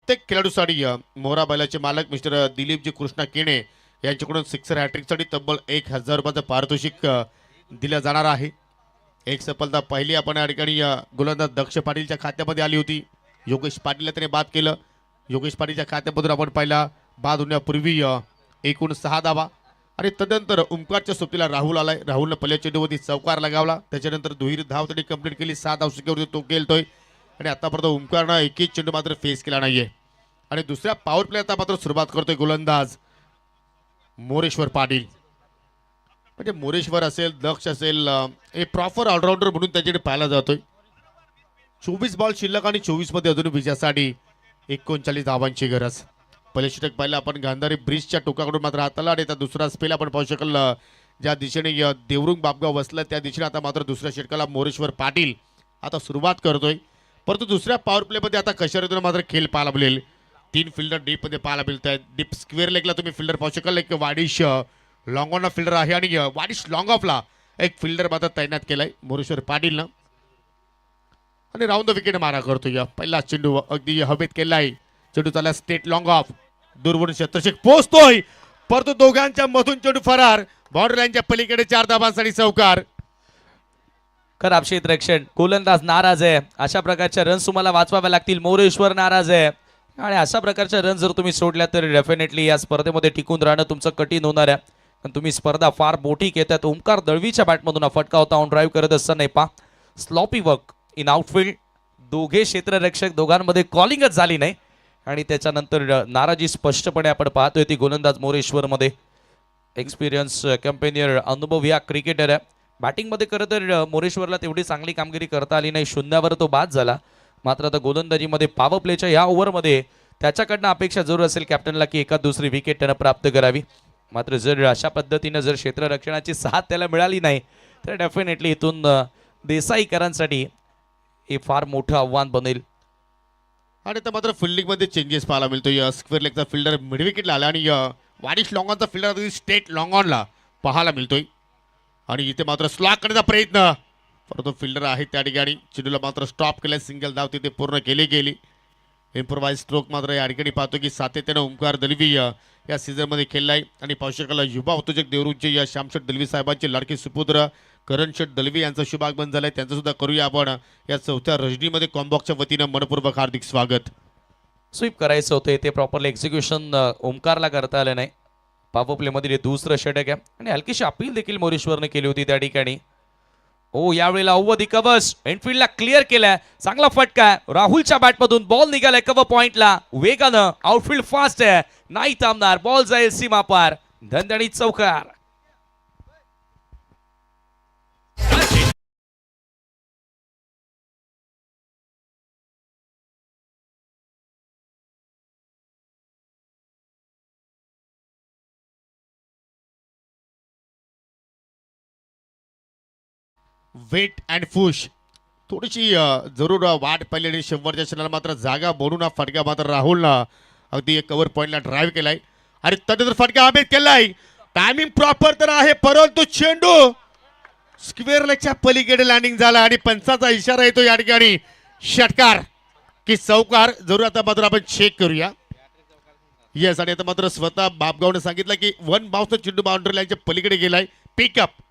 प्रत्येक खेळाडूसाठी मोहरा बैलाचे मालक मिस्टर दिलीपजी कृष्णा केणे यांच्याकडून सिक्सर हॅट्रिकसाठी तब्बल 1000 रुपयाचं पारितोषिक दिलं जाणार आहे. एक सफलता पहिली आपण या ठिकाणी गोलंदाज दक्ष पाटीलच्या खात्यामध्ये आली होती. योगेश पाटीलला त्याने बाद केलं. योगेश पाटीलच्या खात्यामधून आपण पहिला बाद होण्यापूर्वी एकूण 6 धावा आणि तदनंतर ओमकारच्या सोबतीला राहुल आलाय. राहुलनं पहिल्या चेंडूवरती चौकार लगावला. त्याच्यानंतर दुहेरी धाव त्यांनी कंप्लीट केली. 7 धावसंख्येवरती तो खेळतोय आणि आतापर्यंत ओमकारनं एकही चेंडू मात्र फेस केला नाहीये. आणि दुसऱ्या पॉवर प्ले आता मात्र सुरुवात करतोय गोलंदाज मोरेश्वर पाटील. म्हणजे मोरेश्वर असेल दक्ष असेल हे प्रॉपर ऑलराऊंडर म्हणून त्याच्याकडे पाहिला जातोय. 24 बॉल शिल्लक आणि 24 मध्ये अजून विजयासाठी 39 धावांची गरज. पहिले षटक पाहिलं आपण गांधारी ब्रिजच्या टोकाकडून मात्र हाताला आणि आता दुसरा स्पेल आपण पाहू शकाल ज्या दिशेने देवरुंग बाबगाव बसलं त्या दिशेने आता मात्र दुसऱ्या षटकाला मोरेश्वर पाटील आता सुरुवात करतोय. परंतु दुसऱ्या पॉवर प्लेमध्ये आता कशारीतून मात्र खेळ पाहायला मिळेल. 3 फिल्डर डीपमध्ये पाहायला मिळत आहेत. डीप स्क्वेअर लेगला तुम्ही फिल्डर पाहू शकाल. एक वाडिश लॉंग ऑन फिल्डर आहे आणि वाडिश लॉंग ऑफला एक फिल्डर मात्र तैनात केलाय मोरेश्वर पाटीलनं आणि राऊंड द विकेट मारा करतोय. पहिला चेंडू अगदी हवेत केलाय. चेंडू चालला स्टेट लॉंग ऑफ दूरवरून क्षेत्रक्षक पोहोचतोय परंतु दोघांच्या मधून चेंडू फरार. बाउंड्री लाईनच्या पलीकडे 4 धावांसाठी चौकार. खराब क्षेत्ररक्षण. गोलंदाज नाराज आहे. अशा प्रकारच्या रन्स तुम्हाला वाचवाव्या लागतील. मोरेश्वर नाराज आहे आणि अशा प्रकारच्या रन जर तुम्ही सोडल्या तर डेफिनेटली या स्पर्धेमध्ये टिकून राहणं तुमचं कठीण होणार आहे. पण तुम्ही स्पर्धा फार मोठी घेतात. ओमकार दळवीच्या बॅटमधून हा फटका होता. ऑन ड्राईव्ह करत असताना पा स्लॉपी वर्क इन आउटफील्ड. दोघे क्षेत्ररक्षक दोघांमध्ये कॉलिंगच झाली नाही आणि त्याच्यानंतर नाराजी स्पष्टपणे आपण पाहतोय ती गोलंदाज मोरेश्वरमध्ये. एक्सपिरियन्स कंपेनियर अनुभव या क्रिकेटर आहे. बॅटिंगमध्ये खरं तर मोरेश्वरला तेवढी चांगली कामगिरी करता आली नाही. शून्यावर तो बाद झाला. मात्र आता गोलंदाजीमध्ये पॉवर प्लेच्या या ओव्हरमध्ये त्याच्याकडनं अपेक्षा जरूर असेल कॅप्टनला की एका दुसरी विकेट त्यानं प्राप्त करावी. मात्र जर अशा पद्धतीनं जर क्षेत्ररक्षणाची साथ त्याला मिळाली नाही तर डेफिनेटली इथून देसाईकरांसाठी हे फार मोठं आव्हान बनेल. आणि तर मात्र फिल्डिंगमध्ये चेंजेस पाहायला मिळतो. स्क्वेअर लेगचा फिल्डर मिड विकेटला आला आणि वाडिश लॉंगॉनचा फिल्डर स्टेट लॉंग ऑनला पाहायला मिळतोय. आणि इथे मात्र स्लॉक करण्याचा प्रयत्न, परंतु फिल्डर आहे त्या ठिकाणी. चेंडूला मात्र स्टॉप केला. सिंगल धाव तिथे पूर्ण केली गेली. इम्प्रोवाइज स्ट्रोक मात्र या ठिकाणी पाहतो की सातत्यानं ओंकार दलवी या सीझनमध्ये खेळलाय. आणि पाहू शकाल युवा उद्योजक देवरूंचे या श्यामशेठ दलवी साहेबांचे लाडके सुपुत्र करण शेठ दलवी यांचं शुभागमन झालंय. त्यांचं सुद्धा करूया आपण या चौथ्या रजनीमध्ये कॉम्बॉक्सच्या वतीनं मनपूर्वक हार्दिक स्वागत. स्वीप करायचं होतं ते प्रॉपरली एक्झिक्युशन ओमकारला करता आलं नाही. पॉवर प्लेमधील हे दुसरं षटक आहे आणि हलकीशी अपील देखील मोरेश्वरने केली होती त्या ठिकाणी. ओ यावेळेला अव्वदी कव्हर्स एनफिल्डला क्लिअर केलाय. चांगला फटका आहे. राहुलच्या बॅटमधून बॉल निघालाय कव्हर पॉइंटला वेगानं. आउटफील्ड फास्ट आहे, नाही थांबणार. बॉल जाईल सीमा पार. धनधणीत चौकार. वेट अँड फुश थोडीशी जरूर वाट पाहिली आणि शेवटच्या क्षणाला मात्र जागा बनून हा फटका मात्र राहुलनं अगदी एक कव्हर पॉईंटला ड्राईव्ह केलाय. आणि त्यानंतर फटका अमित केलाय. टायमिंग प्रॉपर तर आहे, परंतु चेंडू स्क्वेअर लेगच्या पलीकडे लँडिंग झाला आणि पंचाचा इशारा येतो या ठिकाणी षटकार की चौकार. जरूर आता मात्र आपण चेक करूया. येस, आणि आता मात्र स्वतः बापगावने सांगितलं की वन बाउन्सचा चेंडू बाउंड्री लाईनच्या पलीकडे गेलाय. पिकअप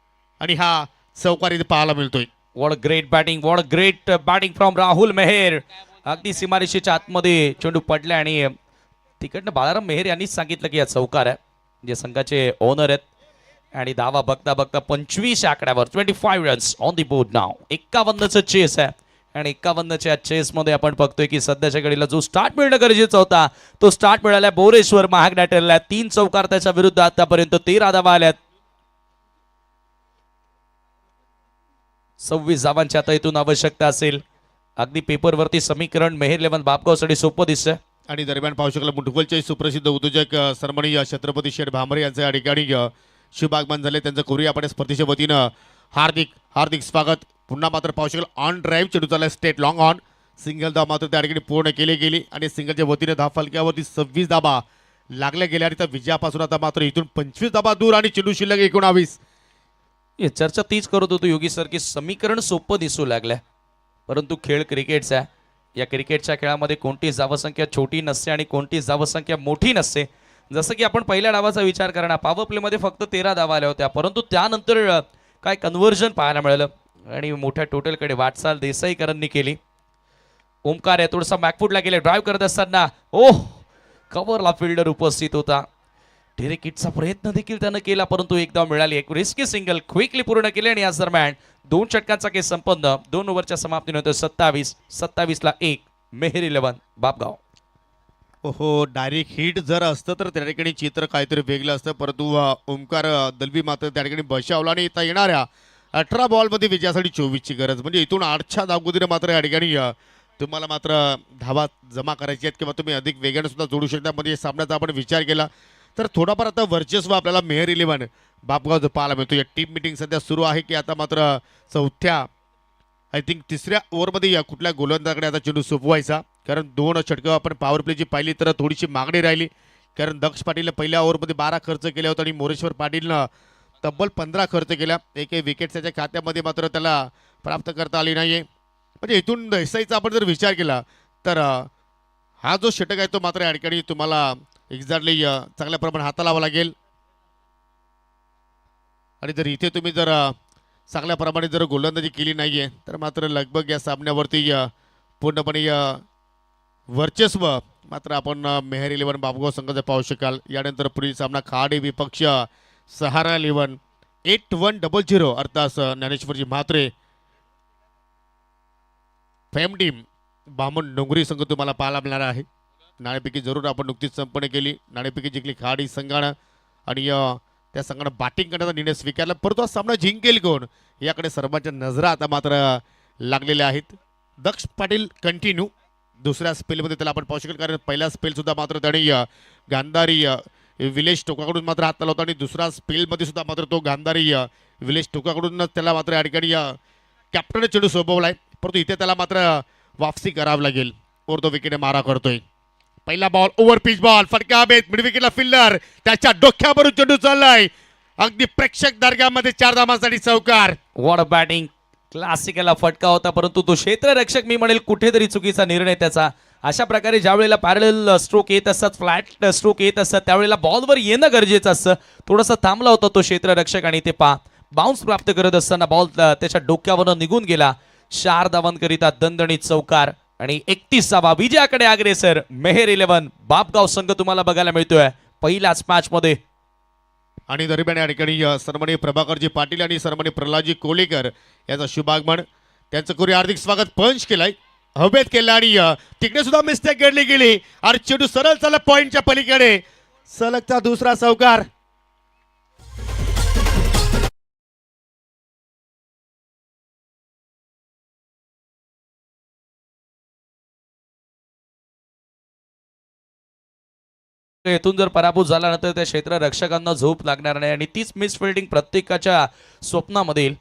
आणि हा चौकार इथे पाहायला मिळतोय. What great batting, what great batting from Rahul मेहेर. अगदी सीमारेषेच्या आतमध्ये चेंडू पडला आणि तिकडनं बालाराम मेहेर यांनीच सांगितलं की या चौकार आहे. जे संघाचे ओनर आहेत. आणि धावा बघता बघता 25 आकड्यावर 25 रन्स ऑन दी बोर्ड नाव. 51चं चेस आहे आणि 51च्या चेसमध्ये आपण बघतोय की सध्याच्या घडीला जो स्टार्ट मिळणं गरजेचा होता तो स्टार्ट मिळाला. बोरेश्वर महागड्या ठरला. 3 चौकार त्याच्या विरुद्ध आतापर्यंत 13 धावा आल्यात. 26 धावांची आता इथून आवश्यकता असेल. अगदी पेपरवरती समीकरण मेहेर 11 बापगावसाठी सोपं दिसतंय. आणि दरम्यान पाहू शकला मुठगोलचे सुप्रसिद्ध उद्योजक सन्माननीय छत्रपती शेठ भामरे यांचे या ठिकाणी शुभागमन झाले. त्यांचं करूया आपण स्पर्धेच्या वतीनं हार्दिक हार्दिक स्वागत. पुन्हा मात्र पाहू शकाल ऑन ड्राईव्ह चेंडू चालला स्टेट लॉंग ऑन. सिंगल धाव मात्र त्या ठिकाणी पूर्ण केली गेली आणि सिंगलच्या वतीने धाव फलक्यावरती 26 धाबा लागल्या गेल्या. आणि त्या विजयापासून आता मात्र इथून 25 धाबा दूर आणि चेंडू शिल्लक 19. चर्चा तीच करत होतो योगी सर की समीकरण सोपं दिसू लागलंय, परंतु खेळ क्रिकेटचा आहे. या क्रिकेटच्या खेळामध्ये कोणतीच धावसंख्या छोटी नसते आणि कोणतीच धावसंख्या मोठी नसते. जसं की आपण पहिल्या डावाचा विचार करणार, पॉवर प्लेमध्ये फक्त 13 धावा आल्या होत्या, परंतु त्यानंतर काय कन्व्हर्जन पाहायला मिळालं आणि मोठ्या टोटलकडे वाटचाल देसाईकरांनी केली. ओमकार आहे थोडासा बॅकफुटला गेले ड्राईव्ह करत असताना कव्हरला फिल्डर उपस्थित होता. डिरेक्ट हिटचा प्रयत्न देखील त्यानं केला, परंतु एक धाव मिळाली. एक रिस्की सिंगल क्विकली पूर्ण केले आणि याच दरम्यान 2 षटकांचा केस संपन्न. 2 ओव्हरच्या समाप्तीनंतर 27-27ला 1 मेहेर 11 बापगाव. हो, डायरेक्ट हिट जर असतं तर त्या ठिकाणी चित्र काहीतरी वेगळं असतं, परंतु ओमकार दलवी मात्र त्या ठिकाणी बचावला आणि इथं येणाऱ्या 18 बॉलमध्ये विजयासाठी 24ची गरज. म्हणजे इथून 8च्या धावगतीने मात्र या ठिकाणी तुम्हाला मात्र धावा जमा करायची आहेत किंवा तुम्ही अधिक वेगाने सुद्धा जोडू शकता. म्हणजे सामन्याचा आपण विचार केला तर थोडाफार आता वर्चस्व आपल्याला मेहेर 11 बापगावचं पाहायला मिळतो. या टीम मिटिंग सध्या सुरू आहे की आता मात्र चौथ्या आय थिंक 3ऱ्या ओव्हरमध्ये या कुठल्या गोलंदाजाकडे आता चेंडू सोपवायचा. कारण 2 षटकं आपण पॉवर प्लेची पाहिली तर थोडीशी मागणी राहिली. कारण दक्ष पाटीलनं पहिल्या ओव्हरमध्ये 12 खर्च केले होते आणि मोरेश्वर पाटीलनं तब्बल 15 खर्च केला. एकही विकेट त्याच्या खात्यामध्ये मात्र त्याला प्राप्त करता आली नाही आहे. म्हणजे इथून देसाईचा आपण जर विचार केला तर हा जो षटक आहे तो मात्र या ठिकाणी तुम्हाला एक्झॅक्टली चांगल्या प्रमाणात हाताला लावावा लागेल. आणि जर इथे तुम्ही जर चांगल्या प्रमाणे जर गोलंदाजी केली नाही आहे तर मात्र लगभग या सामन्यावरती पूर्णपणे वर्चस्व मात्र आपण मेहेर 11 बापगाव संघाचं पाहू शकाल. यानंतर पुढील सामना खाडे विपक्ष सहारा 11 8100 अर्थात ज्ञानेश्वरजी म्हात्रे फेम टीम बामण डोंगरी संघ तुम्हाला पाहायला मिळणार आहे. नाणेफेकी जरूर आपण नुकतीच संपन्न केली. नाणेफेकी जिंकली खाडी संघानं आणि त्या संघानं बॅटिंग करण्याचा निर्णय स्वीकारला. परंतु हा सामना जिंकेल कोण याकडे सर्वांच्या नजरा आता मात्र लागलेल्या आहेत. दक्ष पाटील कंटिन्यू दुसऱ्या स्पेलमध्ये त्याला आपण पाहू शकेल, कारण पहिला स्पेलसुद्धा मात्र त्याने गांधारी विलेश टोकाकडून मात्र हात लावला होता आणि दुसरा स्पेलमध्ये सुद्धा मात्र तो गांधारी विलेश टोकाकडूनच त्याला मात्र या ठिकाणी कॅप्टन चेंडू सोपवला आहे. परंतु इथे त्याला मात्र वापसी करावी लागेल. और तो विकेट मारा करतोय. पहिला बॉल ओव्हर पिच बॉल फटका हवेत मिड विकेटला फिल्डर त्याच्या डोक्यावरून चेंडू चाललाय. अगदी प्रेक्षक दर्ग्यामध्ये 4 धावांसाठी चौकार. What a batting. क्लासिकला फटका होता, परंतु तो क्षेत्ररक्षक मी म्हणेल कुठेतरी चुकीचा निर्णय त्याचा. अशा प्रकारे ज्या वेळेला पॅरल स्ट्रोक येत असतात, फ्लॅट स्ट्रोक येत असतात, त्यावेळेला बॉलवर येणं गरजेचं असतं. थोडासा थांबला होता तो क्षेत्ररक्षक आणि ते बाउन्स प्राप्त करत असताना बॉल त्याच्या डोक्यावरून निघून गेला. 4 धावांकरिता दणदणीत चौकार आणि 31वा विजयाकडे अग्रेसर मेहर 11 बापगाव संघ तुम्हाला बघायला मिळतोय पहिल्याच मॅच मध्ये. आणि दरम्यान या ठिकाणी सन्माननीय प्रभाकरजी पाटील आणि सन्माननीय प्रल्हादजी कोलेकर याचं शुभागमन त्यांचं करूया. हार्दिक स्वागत. पंच केलाय, हवेत केलं आणि तिकडे सुद्धा मिस्टेक घडली गेली आणि चेंडू सरळ चालला पॉइंटच्या पलीकडे. सलगचा दुसरा चौकार. येथून जर पराभूत झाल्यानंतर त्या क्षेत्ररक्षकांना झोप लागणार नाही आणि तीच मिस फिल्डिंग प्रत्येकाच्या स्वप्नामध्ये येईल.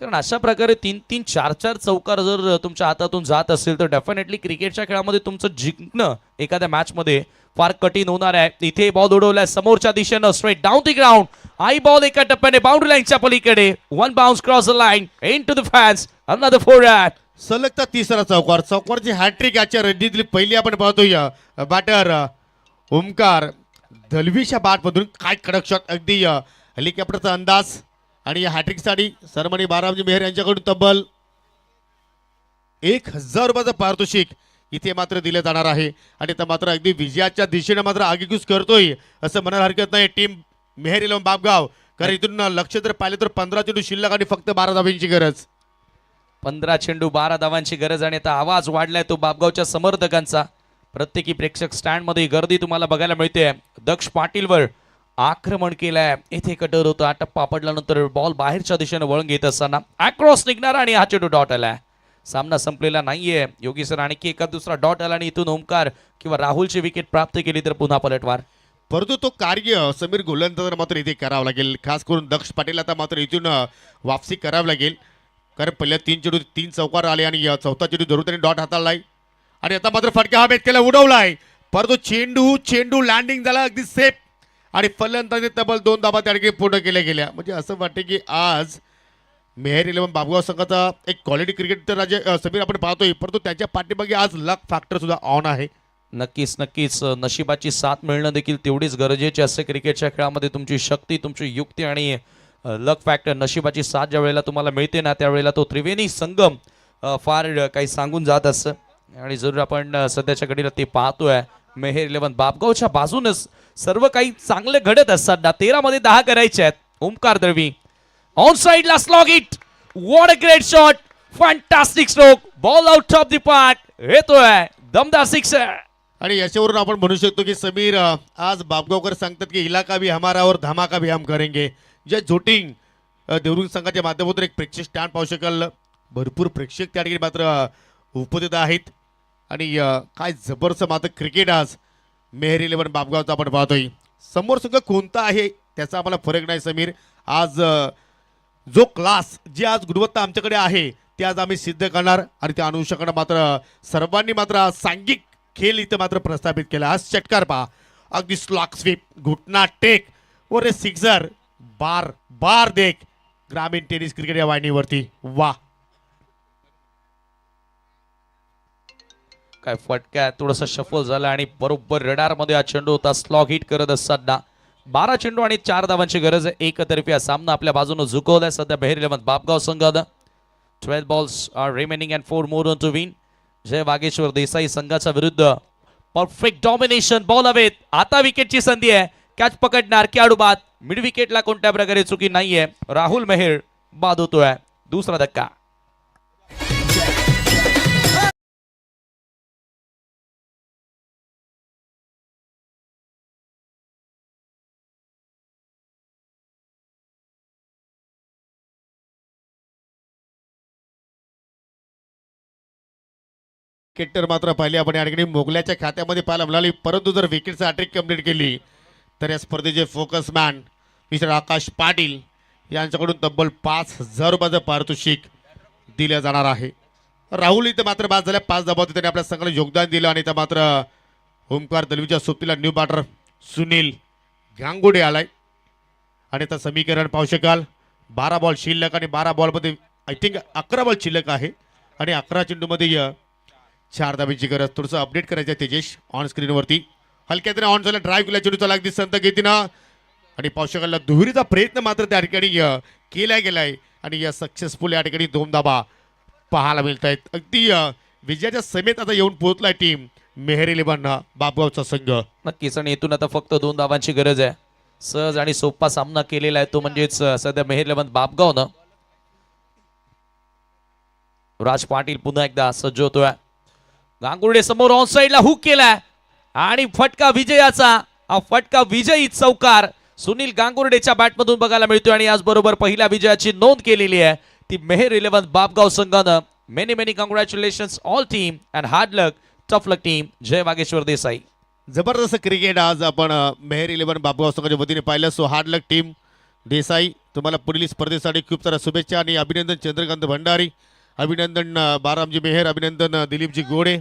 कारण अशा प्रकारे 3-3, 4-4 चौकार जर तुमच्या हातातून जात असेल तर डेफिनेटली क्रिकेटच्या खेळामध्ये तुमचं जिंकणं एखाद्या मॅचमध्ये फार कठीण होणार आहे. इथे बॉल उडवलाय समोरच्या दिशेनं स्ट्रेट डाऊन द ग्राउंड. आई बॉल एका टप्प्याने बाउंड्री लाईनच्या पलीकडे. 1 bounce cross the line into the fans. Another 4 run. सलगचा तिसरा चौकार. चौकारची हॅट्रिक याच्या रणनीतीतली पहिली आपण पाहतोय. बॅटर ओमकार दलवीच्या बॅटमधून काय कडक शॉट. अगदी हेलिकॉप्टरचा अंदाज आणि या हॅट्रिकसाठी सन्माननीय बारामजी मेहर यांच्याकडून तब्बल 1000 रुपयाचं पारितोषिक इथे मात्र दिलं जाणार आहे. आणि आता मात्र अगदी विजयाच्या दिशेने मात्र आगेकूच करतोय असं म्हणायला हरकत नाही टीम मेहर 11 बापगाव. कारण इथून लक्ष जर पाहिलं तर 15 चेंडू शिल्लक आणि फक्त 12 धावांची गरज. 15 चेंडू 12 धावांची गरज आणि आता आवाज वाढलाय तो बापगावच्या समर्थकांचा. प्रत्येकी प्रेक्षक स्टँड मध्ये गर्दी तुम्हाला बघायला मिळते. दक्ष पाटीलवर आक्रमण केलंय. येथे कटर होता, टप्पा पडल्यानंतर बॉल बाहेरच्या दिशेने वळण घेत असताना अक्रॉस निघणारा आणि हा चेंडू डॉट आलाय. सामना संपलेला नाहीये. योगी सर आणखी एका दुसरा डॉट आला आणि इथून ओमकार किंवा राहुलची विकेट प्राप्त केली तर पुन्हा पलटवार. परंतु तो कार्य समीर गोलंदाज मात्र इथे करावं लागेल. खास करून दक्ष पाटील आता मात्र इथून वापसी करावी लागेल. कारण पहिल्या 3 चेंडू 3 चौकार आले आणि चौथा चेंडू जरूर त्यांनी डॉट हाताळलाय आणि आता मात्र फटका हवेत केला उडवलाय. परंतु चेंडू लँडिंग झाला अगदी सेफ आणि फलंदाजी तब्बल 2 धावा त्या ठिकाणी पूर्ण केल्या गेल्या. म्हणजे असं वाटतं की आज मेहर 11 बापगाव संघाचा एक क्वालिटी क्रिकेट तर समीर आपण पाहतोय, परंतु त्यांच्या पाठीमागे आज लक फॅक्टर सुद्धा ऑन आहे. नक्कीच नशिबाची साथ मिळणं देखील तेवढीच गरजेची असते क्रिकेटच्या खेळामध्ये. तुमची शक्ती, तुमची युक्ती आणि लक फॅक्टर, नशिबाची साथ ज्या वेळेला तुम्हाला मिळते ना त्यावेळेला तो त्रिवेणी संगम फार काही सांगून जात असतं. आणि जरूर आपण सध्याच्या घडीला ते पाहतोय. मेहर 11 बापगावच्या बाजूनच सर्व काही चांगले घडत असतात ना. 13 मध्ये 10 करायचे आहेत. ओमकार दळवी ऑन साइडला slog it. What a great shot. Fantastic stroke. Ball out of the park. येतोय दमदार सिक्सर. आणि याच्यावरून आपण म्हणू शकतो की समीर आज बापगावकर सांगतात की इलाका भी हमारा और धमाका भी हम करेंगे. जे झोटिंग देवरुंग संघाच्या माध्यमातून एक प्रेक्षक स्टँड पाहू शकाल. भरपूर प्रेक्षक त्या ठिकाणी मात्र उपस्थित आहेत आणि काय जबरदस्त मात्र क्रिकेट आज मेहर 11 बापगावचा आपण पाहतोय. समोर संघ कोणता आहे त्याचा आम्हाला फरक नाही समीर. आज जो क्लास, जी आज गुणवत्ता आमच्याकडे आहे ते आज आम्ही सिद्ध करणार आणि त्या अनुषंगाने मात्र सर्वांनी मात्र सांघिक खेळ इथं मात्र प्रस्थापित केला. आज षटकार पहा, अगदी स्लॉक स्वीप, घुटना टेक और ए सिक्सर. बार देख ग्रामीण टेनिस क्रिकेट या वाहिनीवरती. वा काय फटका. थोडासा शफल झाला आणि बरोबर रडार मध्ये हा चेंडू होता. स्लॉग हिट करत असताना 12 चेंडू आणि 4 धावांची गरज आहे. एकतर्फी हा सामना आपल्या बाजूने झुकवलाय सध्या मेहर 11 बापगाव संघानं. 12 balls are remaining and 4 more to win. Jai Vageshwar Desai संघाच्या विरुद्ध परफेक्ट डॉमिनेशन. बॉल हवेत. आता विकेटची संधी आहे. कॅच पकडणार खेळाडू बाद. मिड विकेटला कोणत्या प्रकारे चुकी नाहीये. राहुल मेहर बाद होतोय. दुसरा धक्का. विकेट मात्र पाहिले आपण या ठिकाणी मोगल्याच्या खात्यामध्ये पाहायला मिळाली, परंतु जर विकेटचं हॅट्रिक कंप्लीट केली तर या स्पर्धेचे फोकस मॅन मिस्टर आकाश पाटील यांच्याकडून तब्बल 5,000 रुपयाचं पारितोषिक दिलं जाणार आहे. राहुल इथं मात्र बाद झाल्या, 5 धावांनी त्याने आपल्या संघाला योगदान दिलं आणि इथं मात्र ओमकार दलवीच्या सोबतीला न्यू बॅटर सुनील गांगुडे आलाय. आणि आता समीकरण पाहू शकाल, 12 बॉल शिल्लक आणि 12 बॉलमध्ये आय थिंक 11 बॉल शिल्लक आहे आणि 11 चेंडूमध्ये 4 धाब्याची गरज. थोडंसं अपडेट करायचं आहे तेजेश ऑन स्क्रीनवरती. हलक्यात ऑन झाला, ड्राईव्ह केला चेंडूचा लागदी संत गतीनं आणि पाहू शकाल दुहेरीचा प्रयत्न मात्र त्या ठिकाणी केला गेलाय आणि या सक्सेसफुल या ठिकाणी 2 धाबा पाहायला मिळत आहेत. अगदी विजयाच्या समेत आता येऊन पोहोचलाय टीम मेहर 11 बापगावचा संघ. नक्कीच, आणि इथून आता फक्त 2 धावांची गरज आहे. सहज आणि सोपा सामना केलेला आहे तो म्हणजेच सध्या मेहर 11 बापगावनं. राज पाटील पुन्हा एकदा सज्ज होतोय. गांगुर्डे समोर ऑन साइडला हुक केलाय आणि फटका विजयाचा. हा फटका विजयी चौकार सुनील गांगुर्डेच्या बॅटमधून बघायला मिळतोय आणि याचबरोबर पहिल्या विजयाची नोंद केलेली आहे ती मेहर 11 बापगाव संघानं. Many many congratulations all team and hard luck, tough luck team. Jai Vageshwar Desai. जबरदस्त क्रिकेट आज आपण मेहर 11 बापगाव संघाच्या वतीने पाहिलं. सो हार्ड लक टीम देसाई. तुम्हाला पुढील स्पर्धेसाठी खूप साऱ्या शुभेच्छा आणि अभिनंदन चंद्रकांत भंडारी, अभिनंदन बारामजी मेहर, अभिनंदन दिलीपजी गोडे.